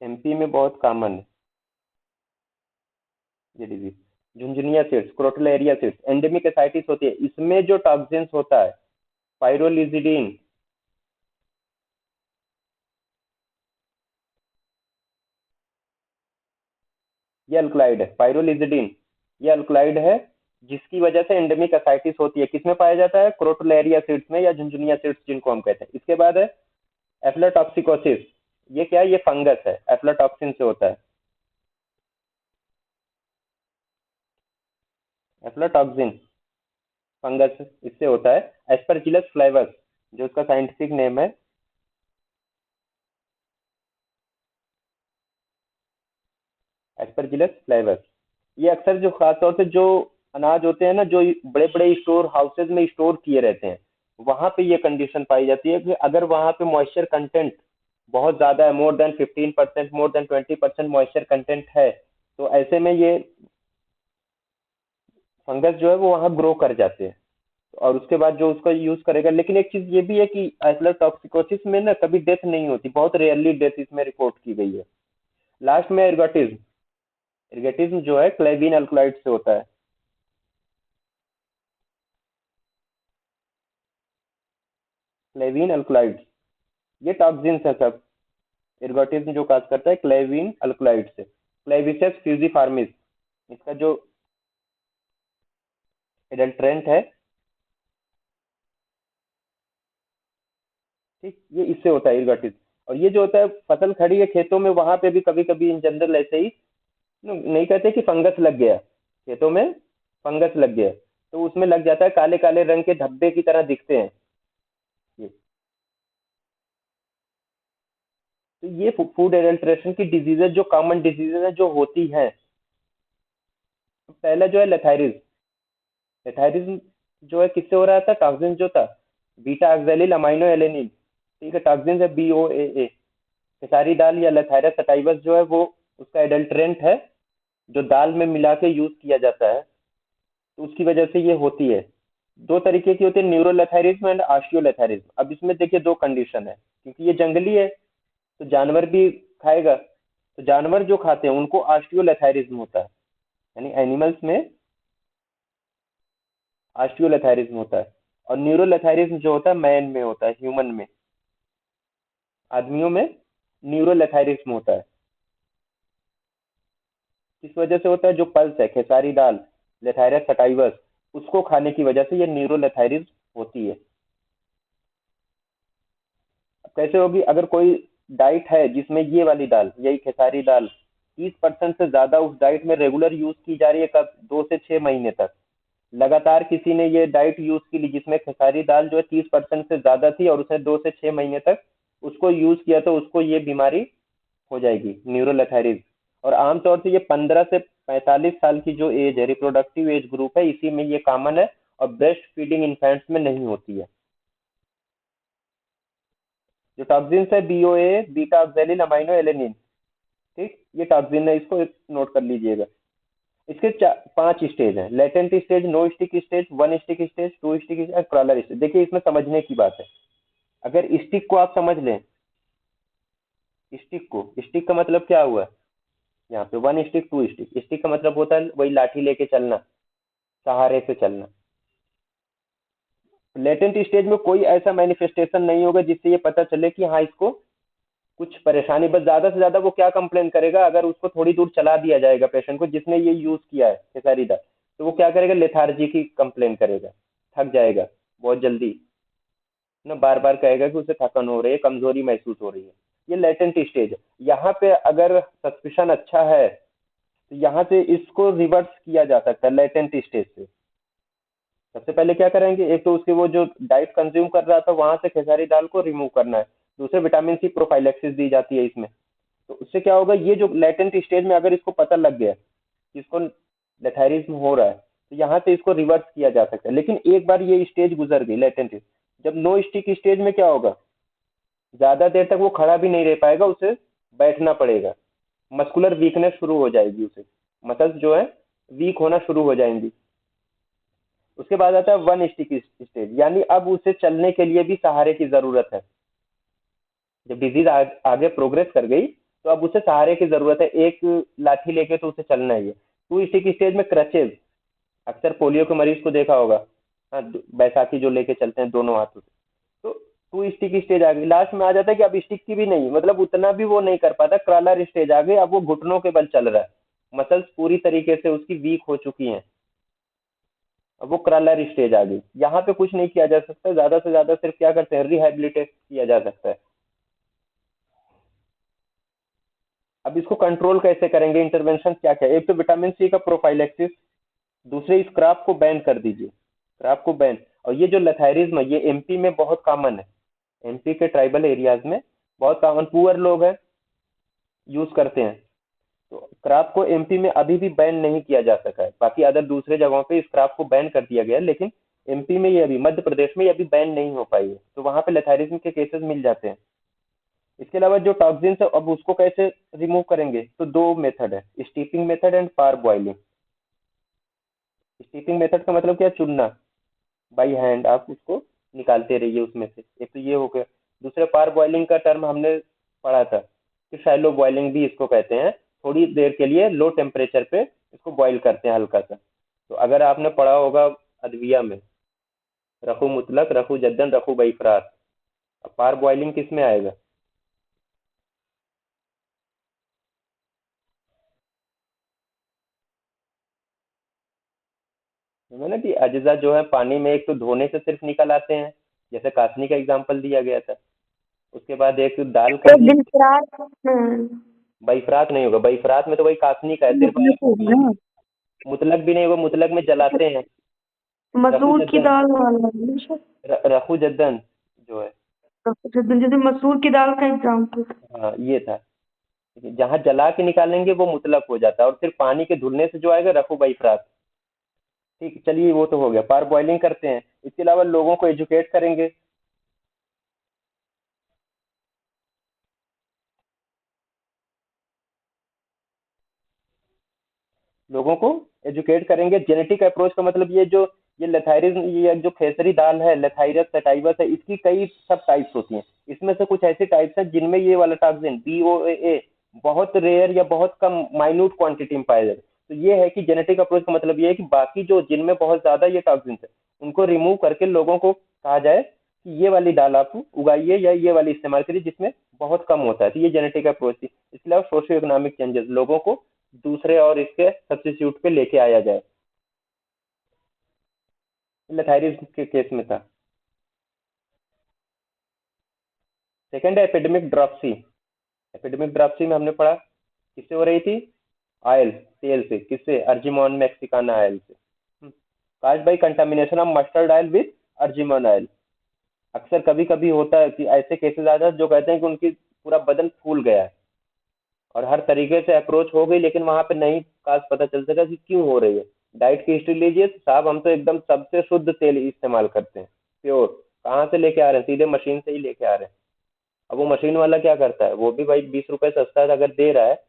एमपी में बहुत कॉमन है ये disease. Jhunjhunia seeds, crotalaria seeds, endemic ascites होती है। इसमें जो टॉक्सिन्स होता है पायरोलिजिडीन, ये अल्कलाइड है। पायरोलिजिडीन ये अल्कलाइड है, जिसकी वजह से एंडेमिक एसाइटिस होती है। किसमें पाया जाता है? क्रोटोलेरिया सीड्स में, या झुनझुनिया सीड्स जिनको हम कहते हैं। इसके बाद है एफ्लाटॉक्सिकोसिस। ये क्या है? ये फंगस है, एफ्लाटॉक्सिन से होता है। एफ्लाटॉक्सिन फंगस इससे होता है। एस्परजिलस फ्लेवस जो इसका साइंटिफिक नेम है, एस्परजिलस फ्लेवस। ये अक्सर जो खास तौर से जो अनाज होते हैं ना, जो बड़े बड़े स्टोर हाउसेज में स्टोर किए रहते हैं, वहां पे ये कंडीशन पाई जाती है कि अगर वहां पे मॉइस्चर कंटेंट बहुत ज्यादा है, more than 15%, more than 20% moisture content है, तो ऐसे में ये फंगस जो है वो वहां ग्रो कर जाते हैं। और उसके बाद जो उसका यूज करेगा। लेकिन एक चीज ये भी है कि एफ्लाटॉक्सिकोसिस में ना कभी डेथ नहीं होती, बहुत रेयरली डेथ इसमें रिपोर्ट की गई है। लास्ट में एर्गोटिज्म। एर्गोटिज्म जो है क्लेविन अल्कलॉइड से होता है। क्लेविन अल्कलॉइड ये टॉक्सिन्स है सब। एर्गोटिज्म जो काज करता है क्लेविन अल्कलॉइड से। क्लेविसेस फ्यूजिफार्मिस इसका जो एडल्ट्रेंट है, ठीक, ये इससे होता है एर्गोटिज्म। और ये जो होता है, फसल खड़ी है खेतों में, वहां पे भी कभी कभी इन जनरल ऐसे ही नहीं कहते कि फंगस लग गया खेतों में, फंगस लग गया, तो उसमें लग जाता है, काले काले रंग के धब्बे की तरह दिखते हैं ये। तो ये फूड एडल्ट्रेशन की डिजीजेज जो कॉमन डिजीजेज है जो होती हैं। पहला जो है लेथाइरिस। लेथाइरिज्म जो है किससे हो रहा था? टॉक्सिन जो था बीटा ऑक्सैलिल अमाइनो एलेनिन, ठीक है, टॉक्सिन है BOAA। खेसारी दाल या लेथाइरस सटाइवस जो है वो उसका एडल्ट्रेंट है, जो दाल में मिला के यूज किया जाता है। तो उसकी वजह से ये होती है। दो तरीके की होती है, न्यूरोलेथारिज्म एंड ऑस्टियोलेथारिज्म। अब इसमें देखिए दो कंडीशन है, क्योंकि ये जंगली है तो जानवर भी खाएगा। तो जानवर जो खाते हैं उनको ऑस्टियोलेथारिज्म होता है, यानी एनिमल्स में ऑस्टियोलेथारिज्म होता है। और न्यूरोलेथारिज्म जो होता है मैन में होता है, ह्यूमन में, आदमियों में न्यूरोलेथारिज्म होता है। किस वजह से होता है? जो पल्स है खेसारी दाल, लेथाइरस सटाइवस, उसको खाने की वजह से ये न्यूरोलेथारिज्म होती है। अब कैसे होगी? अगर कोई डाइट है जिसमें ये वाली दाल, यही खेसारी दाल 30% से ज्यादा उस डाइट में रेगुलर यूज की जा रही है, कब? 2 से 6 महीने तक लगातार किसी ने ये डाइट यूज की ली जिसमें खेसारी दाल जो है 30% से ज्यादा थी, और उसने 2 से 6 महीने तक उसको यूज किया, तो उसको ये बीमारी हो जाएगी, न्यूरोलेथाइरिज्म। और आमतौर से ये 15 से 45 साल की जो एज है, रिप्रोडक्टिव एज ग्रुप है, इसी में ये कॉमन है। और ब्रेस्ट फीडिंग इन्फेंट्स में नहीं होती है। जो टॉक्सिन्स है BOA beta oxalyl amino alanine, ठीक, ये टॉक्सिन है, इसको नोट कर लीजिएगा। इसके 5 स्टेज हैं: latent stage, no stick stage, 1 stick stage, 2 stick stage, crawler stage. देखिए इसमें समझने की बात है। अगर स्टिक को आप समझ लें, स्टिक को, स्टिक का मतलब क्या हुआ? यहाँ पे 1 स्टिक 2 स्टिक, स्टिक का मतलब होता है वही लाठी लेके चलना, सहारे से चलना। लेटेंट स्टेज में कोई ऐसा मैनिफेस्टेशन नहीं होगा जिससे ये पता चले कि हाँ इसको कुछ परेशानी, बस ज्यादा से ज्यादा वो क्या कंप्लेन करेगा, अगर उसको थोड़ी दूर चला दिया जाएगा पेशेंट को जिसने ये यूज किया है खेसारी दाल, तो वो क्या करेगा, लेथार्जी की कंप्लेन करेगा, थक जाएगा बहुत जल्दी ना, बार बार कहेगा कि उसे थकन हो रही है, कमजोरी महसूस हो रही है। ये लेटेंट स्टेज है। यहाँ पे अगर सस्पिशन अच्छा है तो यहाँ से इसको रिवर्स किया जा सकता है लेटेंट स्टेज से। सबसे पहले क्या करेंगे, एक तो उसके वो जो डाइट कंज्यूम कर रहा था वहां से खेसारी दाल को रिमूव करना है। दूसरे विटामिन सी प्रोफाइलेक्सिस दी जाती है इसमें। तो उससे क्या होगा, ये जो लेटेंट स्टेज में अगर इसको पता लग गया कि इसको लेथायरिज्म हो रहा है, तो यहाँ से इसको रिवर्स किया जा सकता है। लेकिन एक बार ये स्टेज गुजर गई लेटेंट, जब नो स्टिक स्टेज में क्या होगा, ज्यादा देर तक वो खड़ा भी नहीं रह पाएगा, उसे बैठना पड़ेगा, मस्कुलर वीकनेस शुरू हो जाएगी, उसे मसल्स जो है वीक होना शुरू हो जाएंगी। उसके बाद आता है 1 स्टिक स्टेज, यानी अब उसे चलने के लिए भी सहारे की जरूरत है। जब डिजीज आगे प्रोग्रेस कर गई तो अब उसे सहारे की जरूरत है, एक लाठी लेके तो उसे चलना ही है। 2 स्टिक स्टेज में क्रचेज, अक्सर पोलियो के मरीज को देखा होगा, हाँ, बैसाखी जो लेके चलते हैं दोनों हाथों से। तो 2 स्टिक स्टेज आ गई, लास्ट में आ जाता है कि अब स्टिक की भी नहीं, मतलब उतना भी वो नहीं कर पाता, क्रॉलर स्टेज आ गई, अब वो घुटनों के बल चल रहा है, मसल्स पूरी तरीके से उसकी वीक हो चुकी हैं, अब वो क्रॉलर स्टेज आ गई। यहाँ पे कुछ नहीं किया जा सकता, ज्यादा से ज्यादा सिर्फ क्या करते हैं, रिहेबिलिटेट किया जा सकता है। अब इसको कंट्रोल कैसे करेंगे, इंटरवेंशन क्या क्या है? एक तो विटामिन सी का प्रोफाइलेक्सिस, दूसरे इस क्रॉप को बैन कर दीजिए, क्रॉप को बैन। और ये जो लथायरिज्म है ये एमपी में बहुत कॉमन है, एमपी के ट्राइबल एरियाज में बहुत कॉमन, पुअर लोग हैं यूज करते हैं। तो क्रॉप को एमपी में अभी भी बैन नहीं किया जा सका है, बाकी अदर दूसरे जगहों पे इस क्रॉप को बैन कर दिया गया है, लेकिन एमपी में ये अभी, मध्य प्रदेश में ये अभी बैन नहीं हो पाई है, तो वहां पे लेथायरिज्म के केसेस मिल जाते हैं। इसके अलावा जो टॉक्सिन्स है अब उसको कैसे रिमूव करेंगे, तो दो मेथड है, steeping method and parboiling. Steeping method का मतलब क्या, चुनना, बाई हैंड आप उसको निकालते रहिए उसमें से, एक तो ये हो गया। दूसरा पार बॉइलिंग का टर्म हमने पढ़ा था कि शैलो बॉइलिंग भी इसको कहते हैं, थोड़ी देर के लिए लो टेम्परेचर पे इसको बॉईल करते हैं हल्का सा। तो अगर आपने पढ़ा होगा अदविया में, रखू मुतलक, रखू जद्दन, रखू बईफरात, अब पार बॉइलिंग किस में आएगा? मैंने कि अज्जा जो है पानी में एक तो धोने से सिर्फ निकल आते हैं, जैसे कासनी का एग्जाम्पल दिया गया था। उसके बाद एक दाल का एक भी, दिन रात बईफरात नहीं होगा, बईफरात में तो वही कासनी का है, सिर्फ मतलब होगा ना, मुतलक भी नहीं होगा, मुतलक में जलाते हैं। रफू मसूर की जद्दन, दाल वाला है ना शायद। रफू जद्दन जो है, जैसे मसूर की दाल का एग्जाम्पल। हाँ ये था। जहाँ जला के निकालेंगे वो मुतलक हो जाता है, और सिर्फ पानी के धुलने से जो आएगा रफू बईफरात। ठीक, चलिए वो तो हो गया, पार बॉइलिंग करते हैं। इसके अलावा लोगों को एजुकेट करेंगे, लोगों को एजुकेट करेंगे। जेनेटिक अप्रोच का मतलब ये जो, ये लेथाइरिज्म, ये जो खेसरी दाल है, लेथाइरस सटाइवस है, इसकी कई सब टाइप्स होती हैं। इसमें से कुछ ऐसे टाइप्स हैं जिनमें ये वाला टॉक्सिन BOAA बहुत रेयर या बहुत कम माइन्यूट क्वांटिटी में पाया जाता है। तो ये है कि जेनेटिक अप्रोच का मतलब ये है कि बाकी जो जिनमें बहुत ज्यादा ये टॉक्सिन है उनको रिमूव करके लोगों को कहा जाए कि ये वाली दाल आप उगाइए या ये वाली इस्तेमाल करिए जिसमें बहुत कम होता है। तो ये जेनेटिक अप्रोच थी। इसके अलावा सोशियो इकोनॉमिक चेंजेस, लोगों को दूसरे और इसके सब्सिट्यूट पे लेके आया जाए, लथाइरिस के केस में था। सेकंड है एपिडेमिक ड्रॉपसी। एपिडेमिक ड्रॉपसी में हमने पढ़ा किससे हो रही थी, ऑयल, तेल से, किससे, अर्जिमोन मैक्सिकाना ऑयल से, cause by contamination of mustard oil with argemone oil. अक्सर कभी कभी होता है कि ऐसे केसेस आ जाते हैं जो कहते हैं कि उनकी पूरा बदन फूल गया है और हर तरीके से अप्रोच हो गई, लेकिन वहां पे नहीं काज पता चल सका कि क्यों हो रही है। डाइट की हिस्ट्री लीजिए तो साहब हम तो एकदम सबसे शुद्ध तेल इस्तेमाल करते हैं, प्योर, कहाँ से लेके आ रहे हैं, सीधे मशीन से ही लेके आ रहे हैं। अब वो मशीन वाला क्या करता है, वो भी भाई 20 रुपए सस्ता है अगर दे रहा है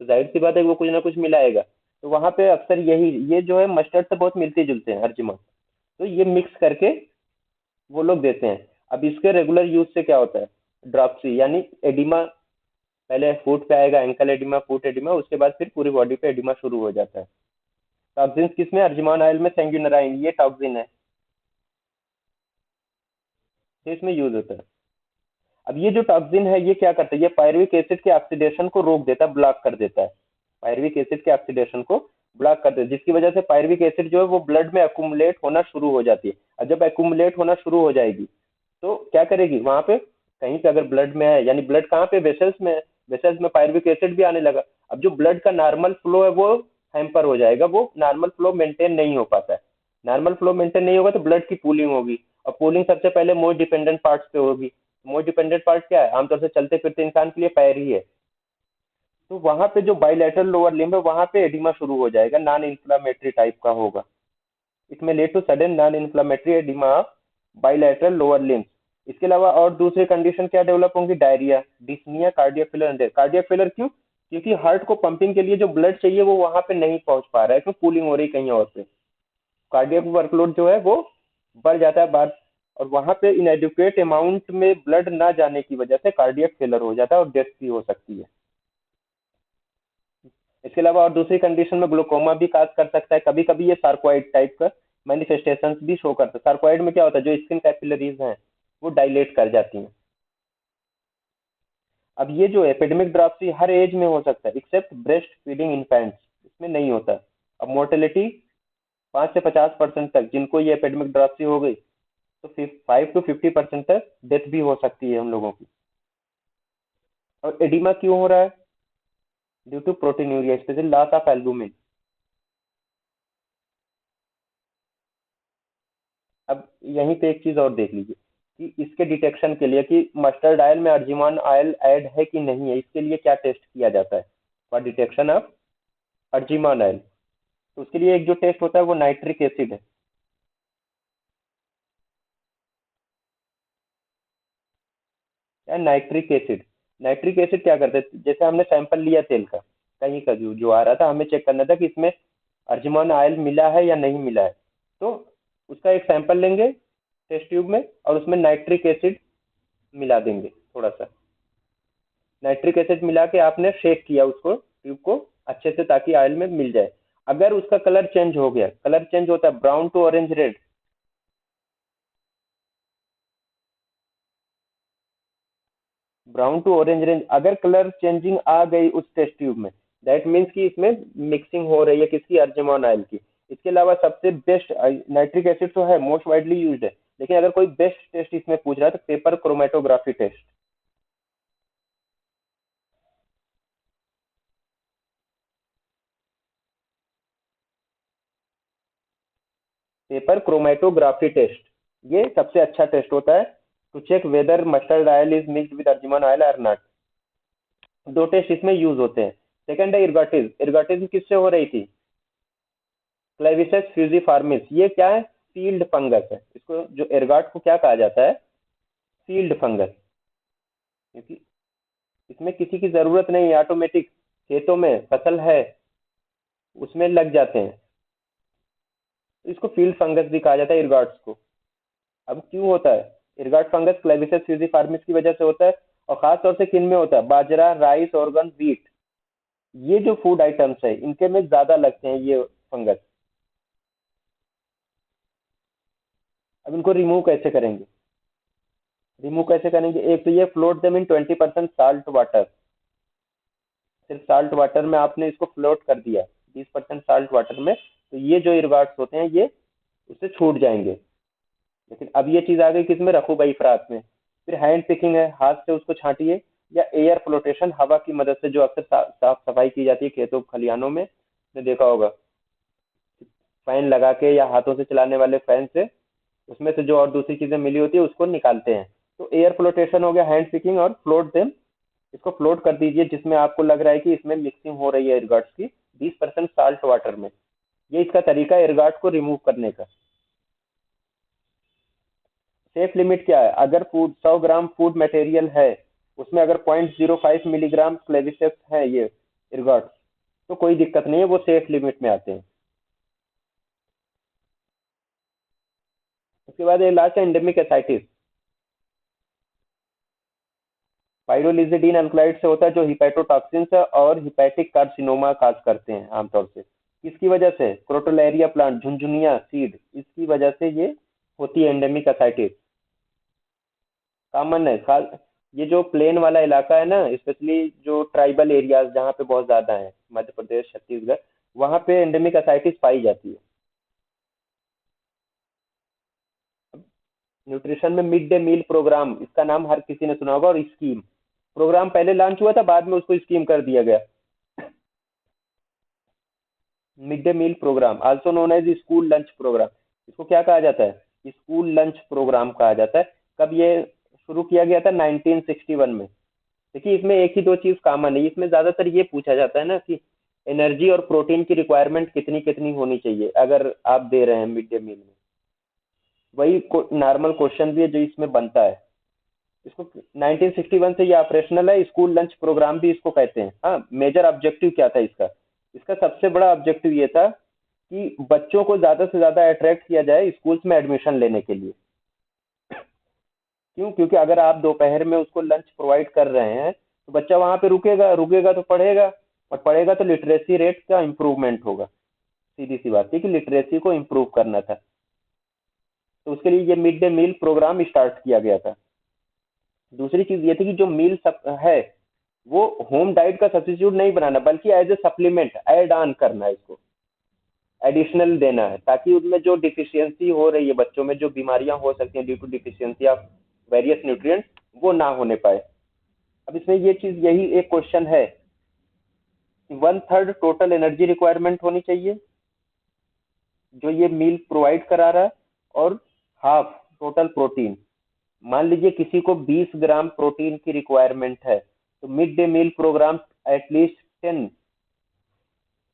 तो जाहिर सी बात है कि वो कुछ ना कुछ मिलाएगा। तो वहां पे अक्सर यही, ये जो है मस्टर्ड से बहुत मिलते जुलते हैं अर्जिमन, तो ये मिक्स करके वो लोग देते हैं। अब इसके रेगुलर यूज से क्या होता है, ड्रॉपसी यानी एडिमा पहले फुट पे आएगा एंकल एडिमा, फुट एडिमा, उसके बाद फिर पूरी बॉडी पे एडिमा शुरू हो जाता है। टॉक्सिन्स किसमें? अर्जिमान ऑयल में सेंग्यूनराइन, ये टॉक्सिन है, तो इसमें यूज होता है। अब ये जो टॉक्सिन है ये क्या करता है? ये पायरुविक एसिड के ऑक्सीडेशन को रोक देता है, ब्लॉक कर देता है। पायरुविक एसिड के ऑक्सीडेशन को ब्लॉक कर देता है, जिसकी वजह से पायरुविक एसिड जो है वो ब्लड में अक्यूमुलेट होना शुरू हो जाती है। और जब अक्यूमुलेट होना शुरू हो जाएगी तो क्या करेगी? वहां पे कहीं पे अगर ब्लड में है, यानी ब्लड कहाँ पे? वेसल्स में है, वेसल्स में पायरुविक एसिड भी आने लगा। अब जो ब्लड का नॉर्मल फ्लो है वो हैम्पर हो जाएगा, वो नॉर्मल फ्लो मेंटेन नहीं हो पाता है। नॉर्मल फ्लो मेंटेन नहीं होगा तो ब्लड की पूलिंग होगी, और पूलिंग सबसे पहले मोस्ट डिपेंडेंट पार्ट्स पे होगी। मोस्ट डिपेंडेंट पार्ट क्या है? आमतौर से चलते फिरते इंसान के लिए पैर ही है। तो वहां पे जो बाइलेटरल लोअर लिम्ब है वहां पे एडिमा शुरू हो जाएगा, नॉन इन्फ्लामेटरी टाइप का होगा। It may lead to sudden non inflammatory oedema of bilateral lower limbs. इसके अलावा और दूसरी कंडीशन क्या डेवलप होंगी? Diarrhoea, dyspnoea, cardiac failure. Cardiac failure क्यों? क्योंकि हार्ट को पंपिंग के लिए जो ब्लड चाहिए वो वहां पे नहीं पहुंच पा रहा है, क्यों? कूलिंग हो रही कहीं और पे। कार्डियक वर्कलोड जो है वो बढ़ जाता है बाद, और वहां पे इनएडिक्वेट अमाउंट में ब्लड ना जाने की वजह से कार्डियक फेलर हो जाता है और डेथ भी हो सकती है। इसके अलावा और दूसरी कंडीशन में ग्लूकोमा भी काज कर सकता है। कभी कभी ये सार्कोइड टाइप का मैनिफेस्टेशन भी शो करता है। सार्कोइड में क्या होता है? जो स्किन कैपिलरीज हैं वो डायलेट कर जाती हैं। अब ये जो एपिडेमिक ड्राप्सी हर एज में हो सकता है एक्सेप्ट ब्रेस्ट फीडिंग इन्फेंट्स, इसमें नहीं होता। अब मोर्टेलिटी 5 से 50% तक, जिनको ये एपिडेमिक ड्राप्सी हो गई तो 5 to 50% तक डेथ भी हो सकती है उन लोगों की। और एडिमा क्यों हो रहा है? Due to proteinuria, specially loss of albumin. अब यहीं पे एक चीज और देख लीजिए कि इसके डिटेक्शन के लिए कि मस्टर्ड ऑयल में अर्जिमान ऑयल ऐड है कि नहीं है, इसके लिए क्या टेस्ट किया जाता है फॉर डिटेक्शन ऑफ अर्जिमान ऑयल? तो उसके लिए एक जो टेस्ट होता है वो नाइट्रिक एसिड है। क्या? Nitric acid. नाइट्रिक एसिड क्या करते हैं? जैसे हमने सैंपल लिया तेल का, कहीं का जो जो आ रहा था, हमें चेक करना था कि इसमें अर्जिमान ऑयल मिला है या नहीं मिला है। तो उसका एक सैंपल लेंगे टेस्ट ट्यूब में, और उसमें नाइट्रिक एसिड मिला देंगे थोड़ा सा। नाइट्रिक एसिड मिला के आपने शेक किया उसको, ट्यूब को अच्छे से, ताकि ऑयल में मिल जाए। अगर उसका कलर चेंज हो गया, कलर चेंज होता है brown to orange red, brown to orange range, अगर कलर चेंजिंग आ गई उस टेस्ट ट्यूब में, दैट मीन्स कि इसमें मिक्सिंग हो रही है किसकी? अर्जिमोन ऑयल की। इसके अलावा सबसे बेस्ट, नाइट्रिक एसिड तो है मोस्ट वाइडली यूज्ड है, लेकिन अगर कोई बेस्ट टेस्ट इसमें पूछ रहा है तो paper chromatography test. Paper chromatography test ये सबसे अच्छा टेस्ट होता है to check whether mustard oil is mixed with argemone oil और नॉट। दो टेस्ट इसमें यूज होते हैं। सेकंड है इर्गोटिज। इर्गोटिज किससे हो रही थी? क्लेविसेस फ्यूजिफार्मिस। ये क्या है? सील्ड फंगस है। इसको जो एर्गॉट को क्या कहा जाता है? Sealed fungus. क्योंकि इसमें किसी की जरूरत नहीं है, ऑटोमेटिक खेतों में फसल है उसमें लग जाते हैं, तो इसको फील्ड फंगस भी कहा जाता है इर्गॉट्स को। अब क्यों होता है? इर्गॉट फंगस क्लेविसेस फ्यूजिफार्मिस की वजह से होता है, और खास तौर से किन में होता है? बाजरा, राइस, ऑर्गन, व्हीट, ये जो फूड आइटम्स है इनके में ज्यादा लगते हैं ये फंगस। अब इनको रिमूव कैसे करेंगे? रिमूव कैसे करेंगे? एक तो ये float them in 20% salt water. सिर्फ साल्ट वाटर में आपने इसको फ्लोट कर दिया 20% साल्ट वाटर में, तो ये जो इर्गाट्स होते हैं ये उससे छूट जाएंगे। लेकिन अब ये चीज आ गई किसमें? रखूबाई फरात में। फिर हैंड पिकिंग है, हाथ से उसको छांटिए, या एयर फ्लोटेशन, हवा की मदद से, जो अक्सर साफ सफाई की जाती है खेतों खलिहानों में, ने देखा होगा, फैन लगा के या हाथों से चलाने वाले फैन से उसमें से जो और दूसरी चीजें मिली होती है उसको निकालते हैं। तो एयर फ्लोटेशन हो गया, हैंड पिकिंग, और फ्लोट देम, इसको फ्लोट कर दीजिए जिसमें आपको लग रहा है कि इसमें मिक्सिंग हो रही है एयरगार्ड्स की 20% साल्ट वाटर में। ये इसका तरीका है एयरगार्ड को रिमूव करने का। सेफ लिमिट क्या है? अगर फूड 100 ग्राम फूड मटेरियल है, उसमें अगर 0.05 मिलीग्राम क्लेविसेप्स है ये एयरगार्ड, तो कोई दिक्कत नहीं है, वो सेफ लिमिट में आते हैं। उसके बाद ये लास्ट है एंडेमिक एसाइटिस। पाइरोलिजिडीन अल्कलॉइड से होता है, जो हिपैटोटॉक्सिन्स और हिपैटिक कार्सिनोमा काज करते हैं आमतौर से। किसकी वजह से? क्रोटोलेरिया प्लांट, झुनझुनिया सीड, इसकी वजह से ये होती है एंडेमिक असाइटिस। कॉमन है खाल ये जो प्लेन वाला इलाका है ना, स्पेशली जो ट्राइबल एरियाज जहाँ पे बहुत ज्यादा है, मध्य प्रदेश, छत्तीसगढ़, वहाँ पे एंडेमिक असाइटिस पाई जाती है। न्यूट्रिशन में मिड डे मील प्रोग्राम, इसका नाम हर किसी ने सुना होगा, और स्कीम, प्रोग्राम पहले लॉन्च हुआ था, बाद में उसको स्कीम कर दिया गया। Mid day meal programme also known as school lunch programme, इसको क्या कहा जाता है? स्कूल लंच प्रोग्राम कहा जाता है। कब ये शुरू किया गया था? 1961 में। देखिए इसमें एक ही दो चीज कॉमन है, इसमें ज्यादातर ये पूछा जाता है ना कि एनर्जी और प्रोटीन की रिक्वायरमेंट कितनी कितनी होनी चाहिए अगर आप दे रहे हैं मिड डे मील में। वही नॉर्मल क्वेश्चन भी है जो इसमें बनता है। इसको 1961 से ये ऑपरेशनल है, स्कूल लंच प्रोग्राम भी इसको कहते हैं। हाँ, मेजर ऑब्जेक्टिव क्या था इसका? इसका सबसे बड़ा ऑब्जेक्टिव ये था कि बच्चों को ज्यादा से ज्यादा अट्रैक्ट किया जाए स्कूल्स में एडमिशन लेने के लिए। क्यों? क्योंकि अगर आप दोपहर में उसको लंच प्रोवाइड कर रहे हैं तो बच्चा वहां पे रुकेगा, रुकेगा तो पढ़ेगा, और पढ़ेगा तो लिटरेसी रेट का इम्प्रूवमेंट होगा। सीधी सी बात है कि लिटरेसी को इम्प्रूव करना था, तो उसके लिए ये mid day meal programme start किया गया था। दूसरी चीज ये थी कि जो मील है वो होम डाइट का सब्स्टिट्यूट नहीं बनाना, बल्कि as a supplement add on करना है, इसको एडिशनल देना है, ताकि उसमें जो डिफिशियंसी हो रही है बच्चों में, जो बीमारियां हो सकती हैं due to deficiency of various nutrients, वो ना होने पाए। अब इसमें ये चीज, यही एक क्वेश्चन है, 1/3 टोटल एनर्जी रिक्वायरमेंट होनी चाहिए जो ये मील प्रोवाइड करा रहा है, और हाफ टोटल प्रोटीन। मान लीजिए किसी को 20 ग्राम प्रोटीन की रिक्वायरमेंट है, तो mid day meal programme at least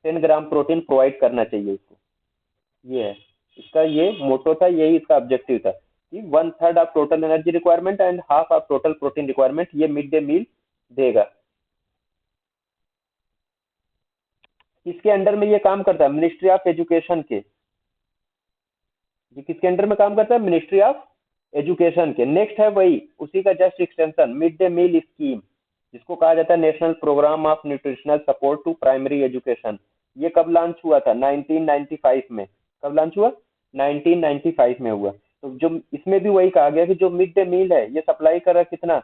10 gram protein provide करना चाहिए उसको। ये है इसका, ये मोटो था, यही इसका ऑब्जेक्टिव था कि 1/3 of total energy requirement and half of total protein requirement ये मिड डे मील देगा। किसके अंडर में ये काम करता है? मिनिस्ट्री ऑफ एजुकेशन के। ये किसके अंडर में काम करता है? मिनिस्ट्री ऑफ एजुकेशन के। नेक्स्ट है वही उसी का just extension, mid day meal scheme, जिसको कहा जाता है national programme of nutritional support to primary education. ये कब लॉन्च हुआ था? 1995 में। कब लॉन्च हुआ? 1995 में हुआ। तो जो इसमें भी वही कहा गया कि जो मिड डे मील है ये सप्लाई कर रहा कितना?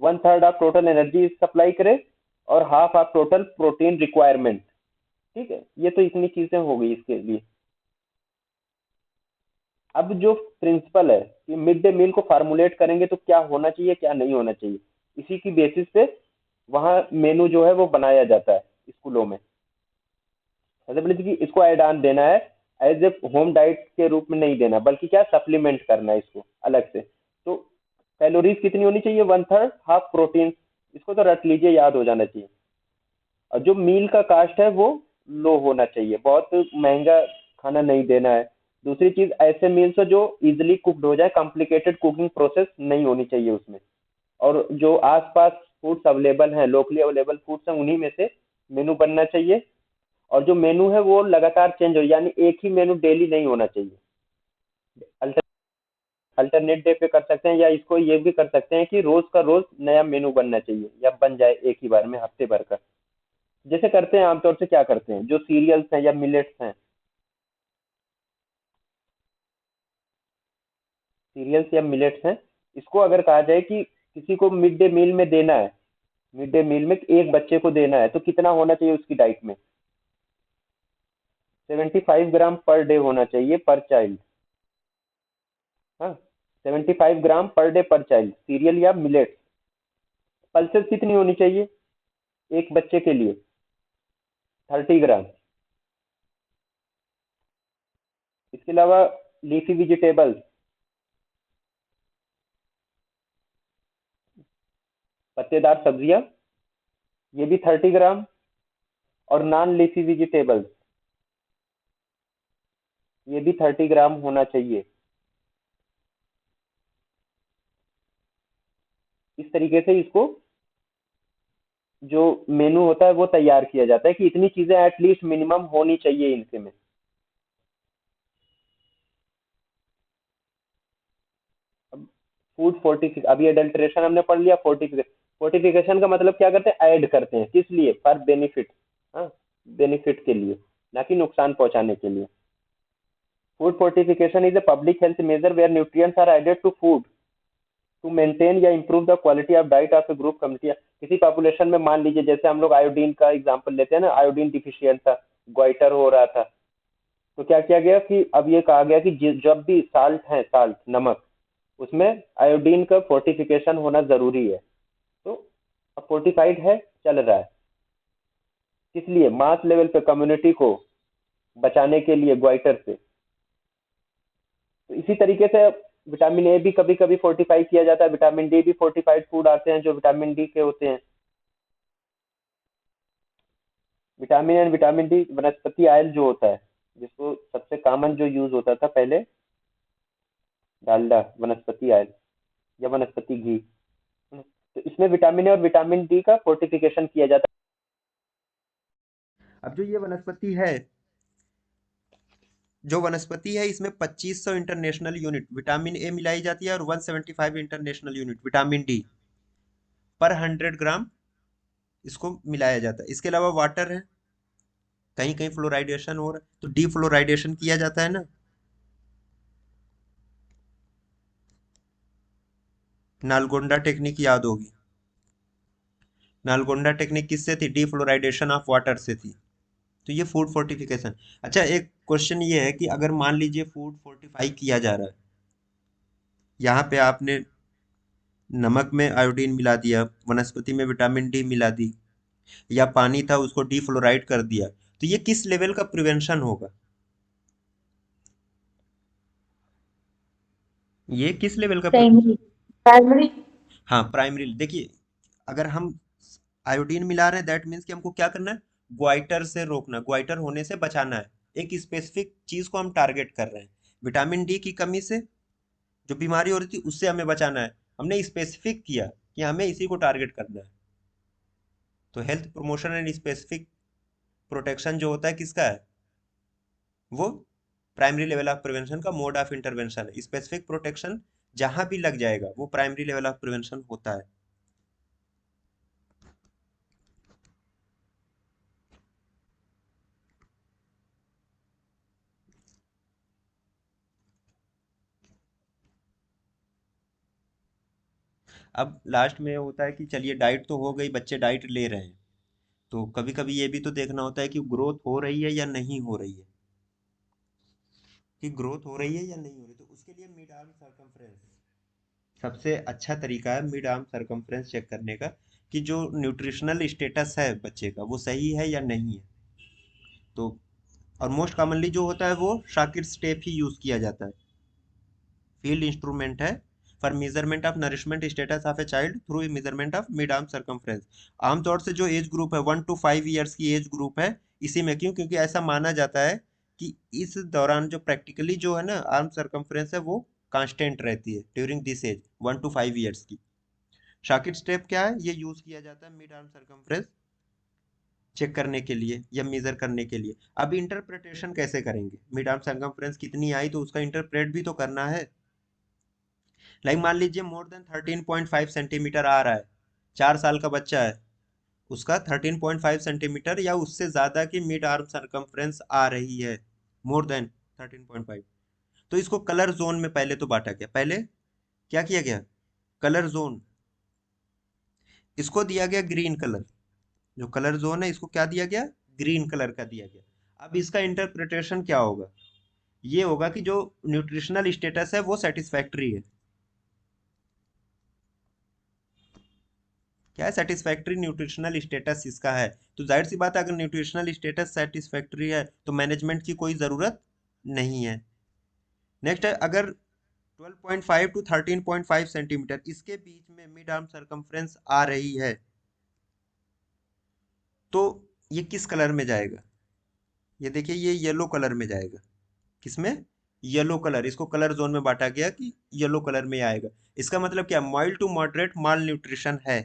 1/3 ऑफ टोटल एनर्जी सप्लाई करे, और half of total protein requirement. ठीक है, ये तो इतनी चीजें हो गई इसके लिए। अब जो प्रिंसिपल है कि मिड डे मील को फार्मुलेट करेंगे तो क्या होना चाहिए क्या नहीं होना चाहिए, इसी की बेसिस पे वहाँ मेनू जो है वो बनाया जाता है स्कूलों में। ऐसे बोले कि इसको ऐड ऑन देना है, एज ए होम डाइट के रूप में नहीं देना, बल्कि क्या सप्लीमेंट करना है इसको अलग से। तो कैलोरीज कितनी होनी चाहिए? 1/3 हाफ प्रोटीन, इसको तो रट लीजिए, याद हो जाना चाहिए। और जो मील का कास्ट है वो लो होना चाहिए, बहुत महंगा खाना नहीं देना है। दूसरी चीज, ऐसे मील्स जो इजिली कुक्ड हो जाए, कॉम्प्लिकेटेड कुकिंग प्रोसेस नहीं होनी चाहिए उसमें। और जो आसपास फूड्स अवेलेबल हैं, लोकली अवेलेबल फूड्स हैं, उन्हीं में से मेनू बनना चाहिए। और जो मेनू है वो लगातार चेंज हो, यानी एक ही मेनू डेली नहीं होना चाहिए। अल्टरनेट डे पे कर सकते हैं, या इसको ये भी कर सकते हैं कि रोज का रोज नया मेनू बनना चाहिए, या बन जाए एक ही बार में हफ्ते भर का। जैसे करते हैं आमतौर से, क्या करते हैं, जो सीरियल्स हैं या मिलेट्स हैं, सीरियल्स या मिलेट्स हैं, इसको अगर कहा जाए कि किसी को मिड डे मील में देना है, मिड डे मील में एक बच्चे को देना है, तो कितना होना चाहिए उसकी डाइट में? 75 ग्राम पर डे होना चाहिए पर चाइल्ड। हाँ, 75 ग्राम पर डे पर चाइल्ड, सीरियल या मिलेट्स। पल्सेस कितनी होनी चाहिए एक बच्चे के लिए? 30 ग्राम। इसके अलावा लीफी वेजिटेबल्स, पत्तेदार सब्जियां, ये भी 30 ग्राम। और नॉन लीफी वेजिटेबल्स, ये भी 30 ग्राम होना चाहिए। इस तरीके से इसको जो मेनू होता है वो तैयार किया जाता है कि इतनी चीजें एटलीस्ट मिनिमम होनी चाहिए इनके में। अब फूड फोर्टिफिकेशन, अभी एडल्ट्रेशन हमने पढ़ लिया, फोर्टिफिकेशन। फोर्टिफिकेशन का मतलब क्या करते हैं, ऐड करते हैं, किस लिए, फॉर बेनिफिट, हाँ, बेनिफिट के लिए, ना कि नुकसान पहुंचाने के लिए। Food fortification is a public health measure where nutrients are added to food to maintain या improve the quality of diet of a group community। किसी पॉपुलेशन में मान लीजिए, जैसे हम लोग आयोडीन का एग्जांपल लेते हैं ना, आयोडीन डिफिशियंट था, ग्वाइटर हो रहा था, तो क्या किया गया कि अब ये कहा गया कि जब भी साल्ट है, साल्ट नमक, उसमें आयोडीन का फोर्टिफिकेशन होना जरूरी है। तो अब फोर्टिफाइड है, चल रहा है, किस लिए, मास लेवल पे कम्युनिटी को बचाने के लिए ग्वाइटर से। तो इसी तरीके से विटामिन ए भी कभी कभी फोर्टिफाई किया जाता है, विटामिन डी भी फोर्टिफाइड फूड आते हैं जो विटामिन डी के होते हैं। विटामिन एंड विटामिन डी वनस्पति ऑयल जो होता है, जिसको सबसे कॉमन जो यूज होता था पहले, डालडा वनस्पति ऑयल या वनस्पति घी, तो इसमें विटामिन ए और विटामिन डी का फोर्टिफिकेशन किया जाता है। अब जो ये वनस्पति है, जो वनस्पति है, इसमें 2500 इंटरनेशनल यूनिट विटामिन ए मिलाई जाती है और 175 इंटरनेशनल यूनिट विटामिन डी पर 100 ग्राम इसको मिलाया जाता है। इसके अलावा वाटर है, कहीं कहीं फ्लोराइडेशन हो रहा है तो डी फ्लोराइडेशन किया जाता है ना। नालगोंडा टेक्निक याद होगी। नालगोंडा टेक्निक किससे थी, डी फ्लोराइडेशन ऑफ वाटर से थी। तो ये फूड फोर्टिफिकेशन। अच्छा, एक क्वेश्चन ये है कि अगर मान लीजिए फूड फोर्टिफाई किया जा रहा है, यहाँ पे आपने नमक में आयोडीन मिला दिया, वनस्पति में विटामिन डी मिला दी, या पानी था उसको डी फ्लोराइड कर दिया, तो ये किस लेवल का प्रिवेंशन होगा, ये किस लेवल का प्राइमरी। प्रिवेंशन। प्राइमरी। हाँ, प्राइमरी। देखिए, अगर हम आयोडीन मिला रहे हैं दैट मीन्स कि हमको क्या करना है, ग्वाइटर से रोकना, ग्वाइटर होने से बचाना है। एक स्पेसिफिक चीज को हम टारगेट कर रहे हैं, विटामिन डी की कमी से जो बीमारी हो रही थी उससे हमें बचाना है। हमने स्पेसिफिक किया कि हमें इसी को टारगेट करना है। तो health promotion and specific protection जो होता है किसका है, वो प्राइमरी लेवल ऑफ प्रिवेंशन का मोड ऑफ इंटरवेंशन है। स्पेसिफिक प्रोटेक्शन जहां भी लग जाएगा वो प्राइमरी लेवल ऑफ प्रिवेंशन होता है। अब लास्ट में होता है कि चलिए डाइट तो हो गई, बच्चे डाइट ले रहे हैं, तो कभी कभी ये भी तो देखना होता है कि ग्रोथ हो रही है या नहीं हो रही है, कि ग्रोथ हो रही है या नहीं हो रही। तो उसके लिए मिड आर्म सरकमफ्रेंस सबसे अच्छा तरीका है, मिड आर्म सरकमफ्रेंस चेक करने का कि जो न्यूट्रिशनल स्टेटस है बच्चे का वो सही है या नहीं है। तो और मोस्ट कॉमनली जो होता है वो शाकिर स्टेप ही यूज किया जाता है। फील्ड इंस्ट्रूमेंट है for measurement of nourishment status of a child through measurement of mid arm circumference. आमतौर से जो एज ग्रुप है 1 to 5 ईयर्स की एज ग्रुप है, इसी में क्यों, क्योंकि ऐसा माना जाता है कि इस दौरान जो प्रैक्टिकली जो है ना आर्म सर्कमफ्रेंस है वो कांस्टेंट रहती है during this age 1 to 5 years की। शाकिर स्टेप क्या है, ये यूज किया जाता है मिड आर्म सर्कमफ्रेंस चेक करने के लिए या मेजर करने के लिए। अब इंटरप्रिटेशन कैसे करेंगे, मिड आर्म सर्कमफ्रेंस कितनी आई तो उसका इंटरप्रेट भी तो करना है। लाइक मान लीजिए मोर देन 13.5 सेंटीमीटर आ रहा है, 4 साल का बच्चा है, उसका 13.5 सेंटीमीटर या उससे ज्यादा की मिड आर्म सरकमफ्रेंस आ रही है, मोर देन 13.5। तो इसको कलर जोन में पहले तो बांटा गया, पहले क्या किया गया, कलर जोन, इसको दिया गया ग्रीन कलर। जो कलर जोन है इसको क्या दिया गया, ग्रीन कलर का दिया गया। अब इसका इंटरप्रिटेशन क्या होगा, ये होगा कि जो न्यूट्रिशनल स्टेटस है वो सेटिस्फैक्ट्री है। क्या है, सेटिस्फैक्ट्री न्यूट्रिशनल स्टेटस इसका है। तो जाहिर सी बात है अगर न्यूट्रिशनल स्टेटस सेटिस्फैक्ट्री है तो मैनेजमेंट की कोई ज़रूरत नहीं है। नेक्स्ट है, अगर 12.5 to 13.5 सेंटीमीटर इसके बीच में मिड आर्म सरकमफ्रेंस आ रही है तो ये किस कलर में जाएगा, ये देखिए ये येलो कलर में जाएगा। किसमें, येलो कलर, इसको कलर जोन में बांटा गया कि येलो कलर में आएगा। इसका मतलब क्या, mild to moderate malnutrition है।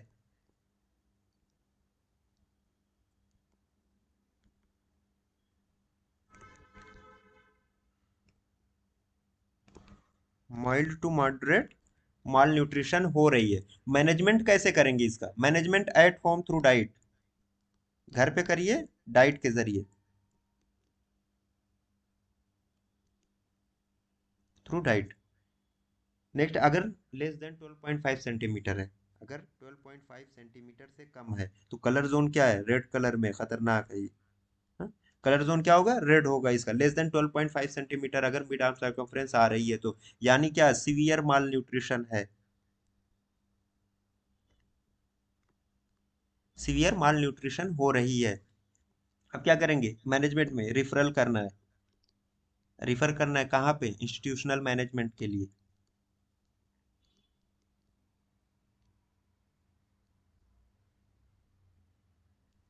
Mild to moderate malnutrition हो रही है। मैनेजमेंट कैसे करेंगे इसका? Management at home through diet, घर पे करिए डाइट के जरिए, थ्रू डाइट। नेक्स्ट, अगर लेस देन 12.5 सेंटीमीटर है, अगर 12.5 सेंटीमीटर से कम है तो कलर जोन क्या है? रेड कलर में, खतरनाक है ये। हाँ? कलर जोन क्या होगा? रेड होगा इसका। लेस देन 12.5 सेंटीमीटर अगर मिड आर्म सर्कमफ्रेंस आ रही है तो यानी क्या? सीवियर माल न्यूट्रिशन है, सीवियर माल न्यूट्रिशन हो रही है। अब क्या करेंगे? मैनेजमेंट में रिफरल करना है, रिफर करना है कहाँ पे? इंस्टीट्यूशनल मैनेजमेंट के लिए।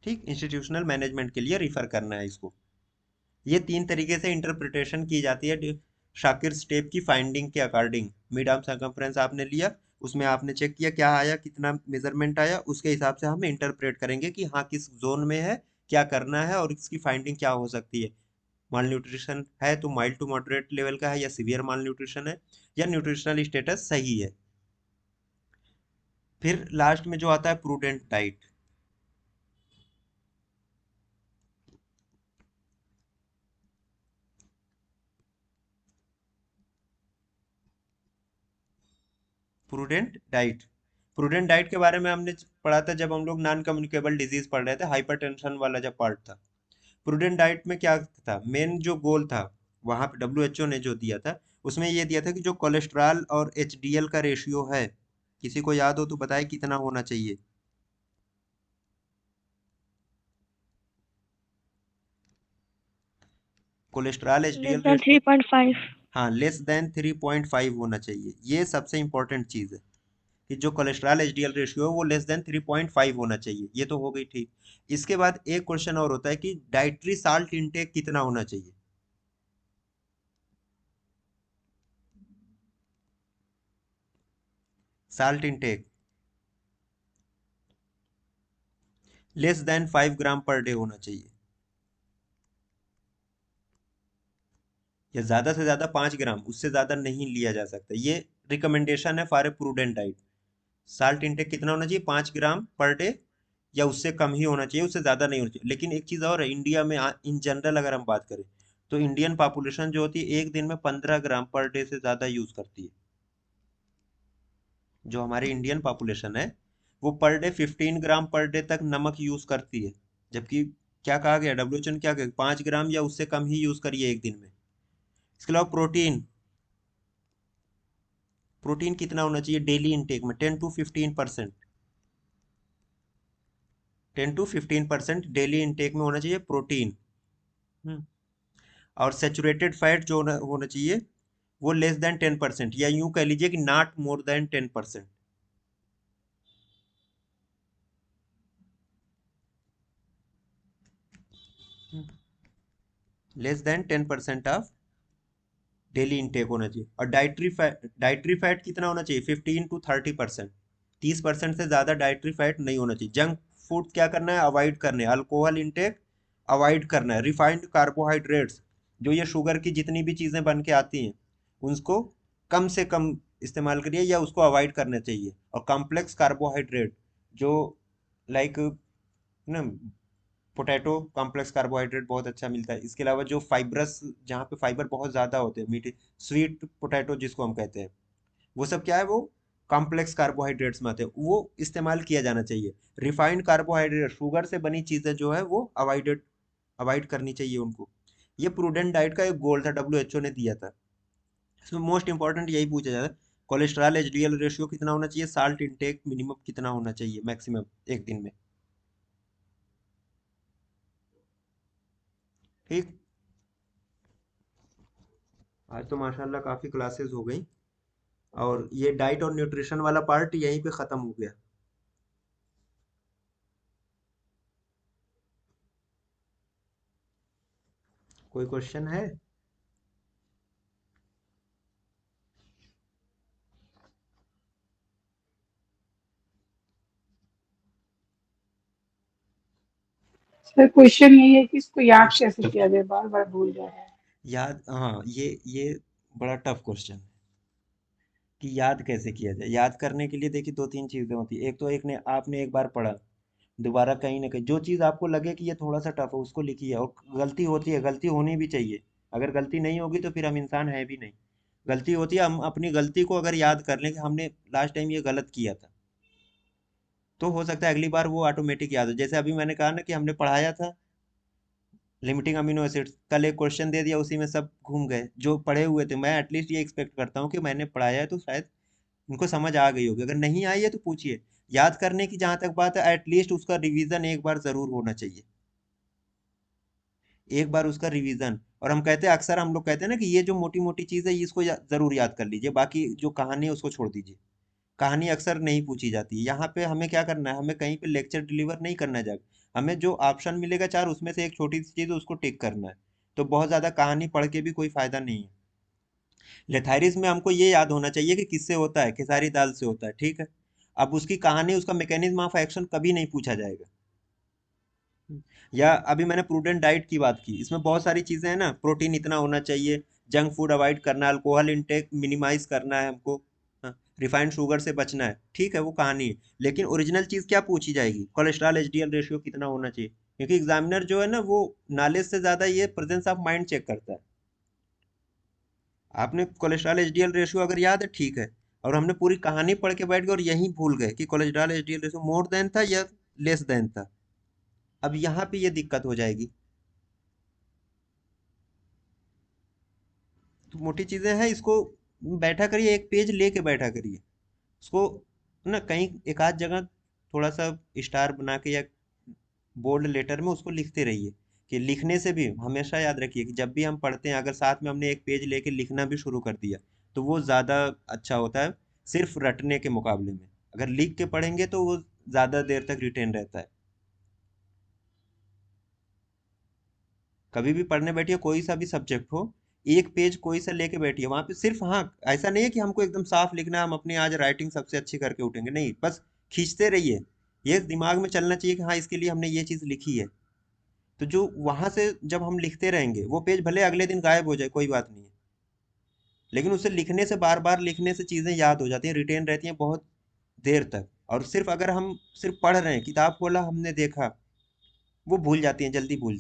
ठीक, इंस्टीट्यूशनल मैनेजमेंट के लिए रिफर करना है इसको। ये 3 तरीके से इंटरप्रिटेशन की जाती है शाकिर स्टेप की फाइंडिंग के अकॉर्डिंग। मिड आर्म सर्कमफ्रेंस आपने लिया, उसमें आपने चेक किया क्या आया, कितना मेजरमेंट आया, उसके हिसाब से हम इंटरप्रेट करेंगे कि हाँ किस जोन में है, क्या करना है और इसकी फाइंडिंग क्या हो सकती है। माल न्यूट्रिशन है तो माइल्ड टू मॉडरेट लेवल का है या सीवियर माल न्यूट्रिशन है या न्यूट्रिशनल स्टेटस सही है। फिर लास्ट में जो आता है prudent diet. Prudent diet, prudent diet के बारे में हमने पढ़ा था जब हम लोग नॉन कम्युनिकेबल डिजीज पढ़ रहे थे, हाइपरटेंशन वाला जब पार्ट था। प्रूडेंट डाइट में क्या था? मेन जो गोल था वहां पे डब्ल्यू ने जो दिया था, उसमें ये दिया था कि जो कोलेस्ट्रॉल और एचडीएल का रेशियो है, किसी को याद हो तो बताए कितना होना चाहिए? Cholesterol less HDL than ratio, 3.5। हाँ लेस देन 3.5 होना चाहिए। ये सबसे इंपॉर्टेंट चीज है कि जो कोलेस्ट्रॉल एचडीएल रेशियो है वो लेस देन 3.5 होना चाहिए। ये तो हो गई ठीक। इसके बाद एक क्वेश्चन और होता है कि डाइटरी साल्ट इंटेक कितना होना चाहिए? साल्ट इंटेक लेस देन 5 ग्राम पर डे होना चाहिए, या ज्यादा से ज्यादा 5 ग्राम, उससे ज्यादा नहीं लिया जा सकता। ये रिकमेंडेशन है for a prudent diet. Salt intake कितना होना चाहिए? 5 ग्राम पर डे, या उससे कम ही होना चाहिए, उससे ज्यादा नहीं होना चाहिए। लेकिन एक चीज और है, इंडिया में इन जनरल अगर हम बात करें तो इंडियन पॉपुलेशन जो होती है एक दिन में 15 ग्राम पर डे से ज्यादा यूज करती है। जो हमारी इंडियन पॉपुलेशन है वो पर डे 15 ग्राम पर डे तक नमक यूज करती है, जबकि क्या कहा गया? डब्ल्यूएचओ ने क्या कहा? 5 ग्राम या उससे कम ही यूज करिए एक दिन में। इसके अलावा प्रोटीन, प्रोटीन कितना होना चाहिए डेली इनटेक में? 10 to 15%, 10 to 15% डेली इनटेक में होना चाहिए प्रोटीन। हम्म। और सेचुरेटेड फैट जो होना चाहिए वो लेस देन 10%, या यूं कह लीजिए कि not more than 10%। Less than 10% of daily intake होना चाहिए। और डाइटरी फैट कितना होना चाहिए? 15 to 30%। 30% से ज्यादा डाइटरी फैट नहीं होना चाहिए। जंक फूड क्या करना है? अवॉइड करने हैं। अल्कोहल इनटेक अवॉइड करना है। रिफाइंड कार्बोहाइड्रेट्स, जो ये शुगर की जितनी भी चीजें बन के आती हैं उसको कम से कम इस्तेमाल करिए या उसको अवॉइड करना चाहिए। और कॉम्प्लेक्स कार्बोहाइड्रेट जो लाइक ना, पोटैटो कॉम्प्लेक्स कार्बोहाइड्रेट बहुत अच्छा मिलता है। इसके अलावा जो फाइब्रस, जहाँ पे फाइबर बहुत ज़्यादा होते हैं, मीठे स्वीट पोटैटो जिसको हम कहते हैं, वो सब क्या है? वो कॉम्प्लेक्स कार्बोहाइड्रेट्स में आते हैं, वो इस्तेमाल किया जाना चाहिए। रिफाइंड कार्बोहाइड्रेट, शुगर से बनी चीज़ें जो है वो अवॉइड करनी चाहिए उनको। ये प्रूडेंट डाइट का एक गोल था, डब्ल्यू ने दिया था। इसमें मोस्ट इंपॉर्टेंट यही पूछा जाता है, कोलेस्ट्रॉल एचडीएल रेशियो कितना होना चाहिए, साल्ट इंटेक मिनिमम कितना होना चाहिए मैक्सिमम एक दिन में। ठीक। आज तो माशाल्लाह काफ़ी क्लासेस हो गई, और ये डाइट और न्यूट्रिशन वाला पार्ट यहीं पे ख़त्म हो गया। कोई क्वेश्चन है? सर क्वेश्चन यही है कि इसको याद कैसे किया जाए, बार बार भूल जा रहा है। याद, हाँ, ये बड़ा टफ क्वेश्चन है। कि याद कैसे किया जाए। याद करने के लिए देखिए दो तीन चीज़ें होती है। एक तो एक ने आपने एक बार पढ़ा, दोबारा कहीं ना कहीं जो चीज़ आपको लगे कि ये थोड़ा सा टफ है उसको लिखिए। और गलती होती है, गलती होनी भी चाहिए। अगर गलती नहीं होगी तो फिर हम इंसान है भी नहीं। गलती होती है, हम अपनी गलती को अगर याद कर लें कि हमने लास्ट टाइम ये गलत किया था, तो हो सकता है अगली बार वो ऑटोमेटिक याद हो। जैसे अभी मैंने कहा ना कि हमने पढ़ाया था लिमिटिंग अमीनो एसिड्स, कल एक क्वेश्चन दे दिया उसी में सब घूम गए जो पढ़े हुए थे। मैं एटलीस्ट ये एक्सपेक्ट करता हूँ कि मैंने पढ़ाया है तो शायद उनको समझ आ गई होगी। अगर नहीं आई है तो पूछिए। याद करने की जहां तक बात है, एटलीस्ट उसका रिवीजन एक बार जरूर होना चाहिए। एक बार उसका रिवीजन। और हम कहते हैं, अक्सर हम लोग कहते हैं ना कि ये जो मोटी मोटी चीज है इसको जरूर याद कर लीजिए, बाकी जो कहानी है उसको छोड़ दीजिए। कहानी अक्सर नहीं पूछी जाती है। यहाँ पे हमें क्या करना है, हमें कहीं पे लेक्चर डिलीवर नहीं करना जाएगा। हमें जो ऑप्शन मिलेगा चार, उसमें से एक छोटी सी चीज है, उसको टिक करना है। तो बहुत ज्यादा कहानी पढ़ के भी कोई फायदा नहीं है। लेथाइरिस में हमको ये याद होना चाहिए कि किससे होता है, खेसारी दाल से होता है, ठीक है। अब उसकी कहानी, उसका मैकेनिज्म ऑफ एक्शन कभी नहीं पूछा जाएगा। या अभी मैंने प्रूडेंट डाइट की बात की, इसमें बहुत सारी चीजें हैं ना। प्रोटीन इतना होना चाहिए, जंक फूड अवॉइड करना है, अल्कोहल इंटेक मिनिमाइज करना है हमको, रिफाइंड शुगर से बचना है, ठीक है, वो कहानी है। लेकिन ओरिजिनल चीज क्या पूछी जाएगी, कोलेस्ट्रॉल एचडीएल रेशियो कितना होना चाहिए। क्योंकि एग्जामिनर जो है ना, वो नॉलेज से ज्यादा ये प्रेजेंस ऑफ माइंड चेक करता है। आपने कोलेस्ट्रॉल एचडीएल रेशियो अगर याद है, ठीक है। और हमने पूरी कहानी पढ़ के बैठ गए और यही भूल गए कि cholesterol HDL ratio more than था या लेस देन था। अब यहाँ पे ये दिक्कत हो जाएगी। तो मोटी चीजें हैं, इसको बैठा करिए, एक पेज लेके बैठा करिए उसको ना। कहीं एक आध जगह थोड़ा सा स्टार बना के या बोल्ड लेटर में उसको लिखते रहिए। कि लिखने से भी हमेशा याद रखिए कि जब भी हम पढ़ते हैं, अगर साथ में हमने एक पेज लेके लिखना भी शुरू कर दिया, तो वो ज़्यादा अच्छा होता है सिर्फ रटने के मुकाबले में। अगर लिख के पढ़ेंगे तो वो ज़्यादा देर तक रिटेन रहता है। कभी भी पढ़ने बैठिए, कोई सा भी सब्जेक्ट हो, एक पेज कोई सा लेके बैठिए वहां पे। सिर्फ हाँ, ऐसा नहीं है कि हमको एकदम साफ लिखना है, हम अपनी आज राइटिंग सबसे अच्छी करके उठेंगे, नहीं, बस खींचते रहिए। ये दिमाग में चलना चाहिए कि हाँ, इसके लिए हमने ये चीज लिखी है। तो जो वहां से जब हम लिखते रहेंगे, वो पेज भले अगले दिन गायब हो जाए, कोई बात नहीं है। लेकिन उसे लिखने से, बार बार लिखने से चीजें याद हो जाती हैं, रिटेन रहती हैं बहुत देर तक। और सिर्फ अगर हम सिर्फ पढ़ रहे हैं, किताब खोला हमने देखा, वो भूल जाती हैं, जल्दी भूल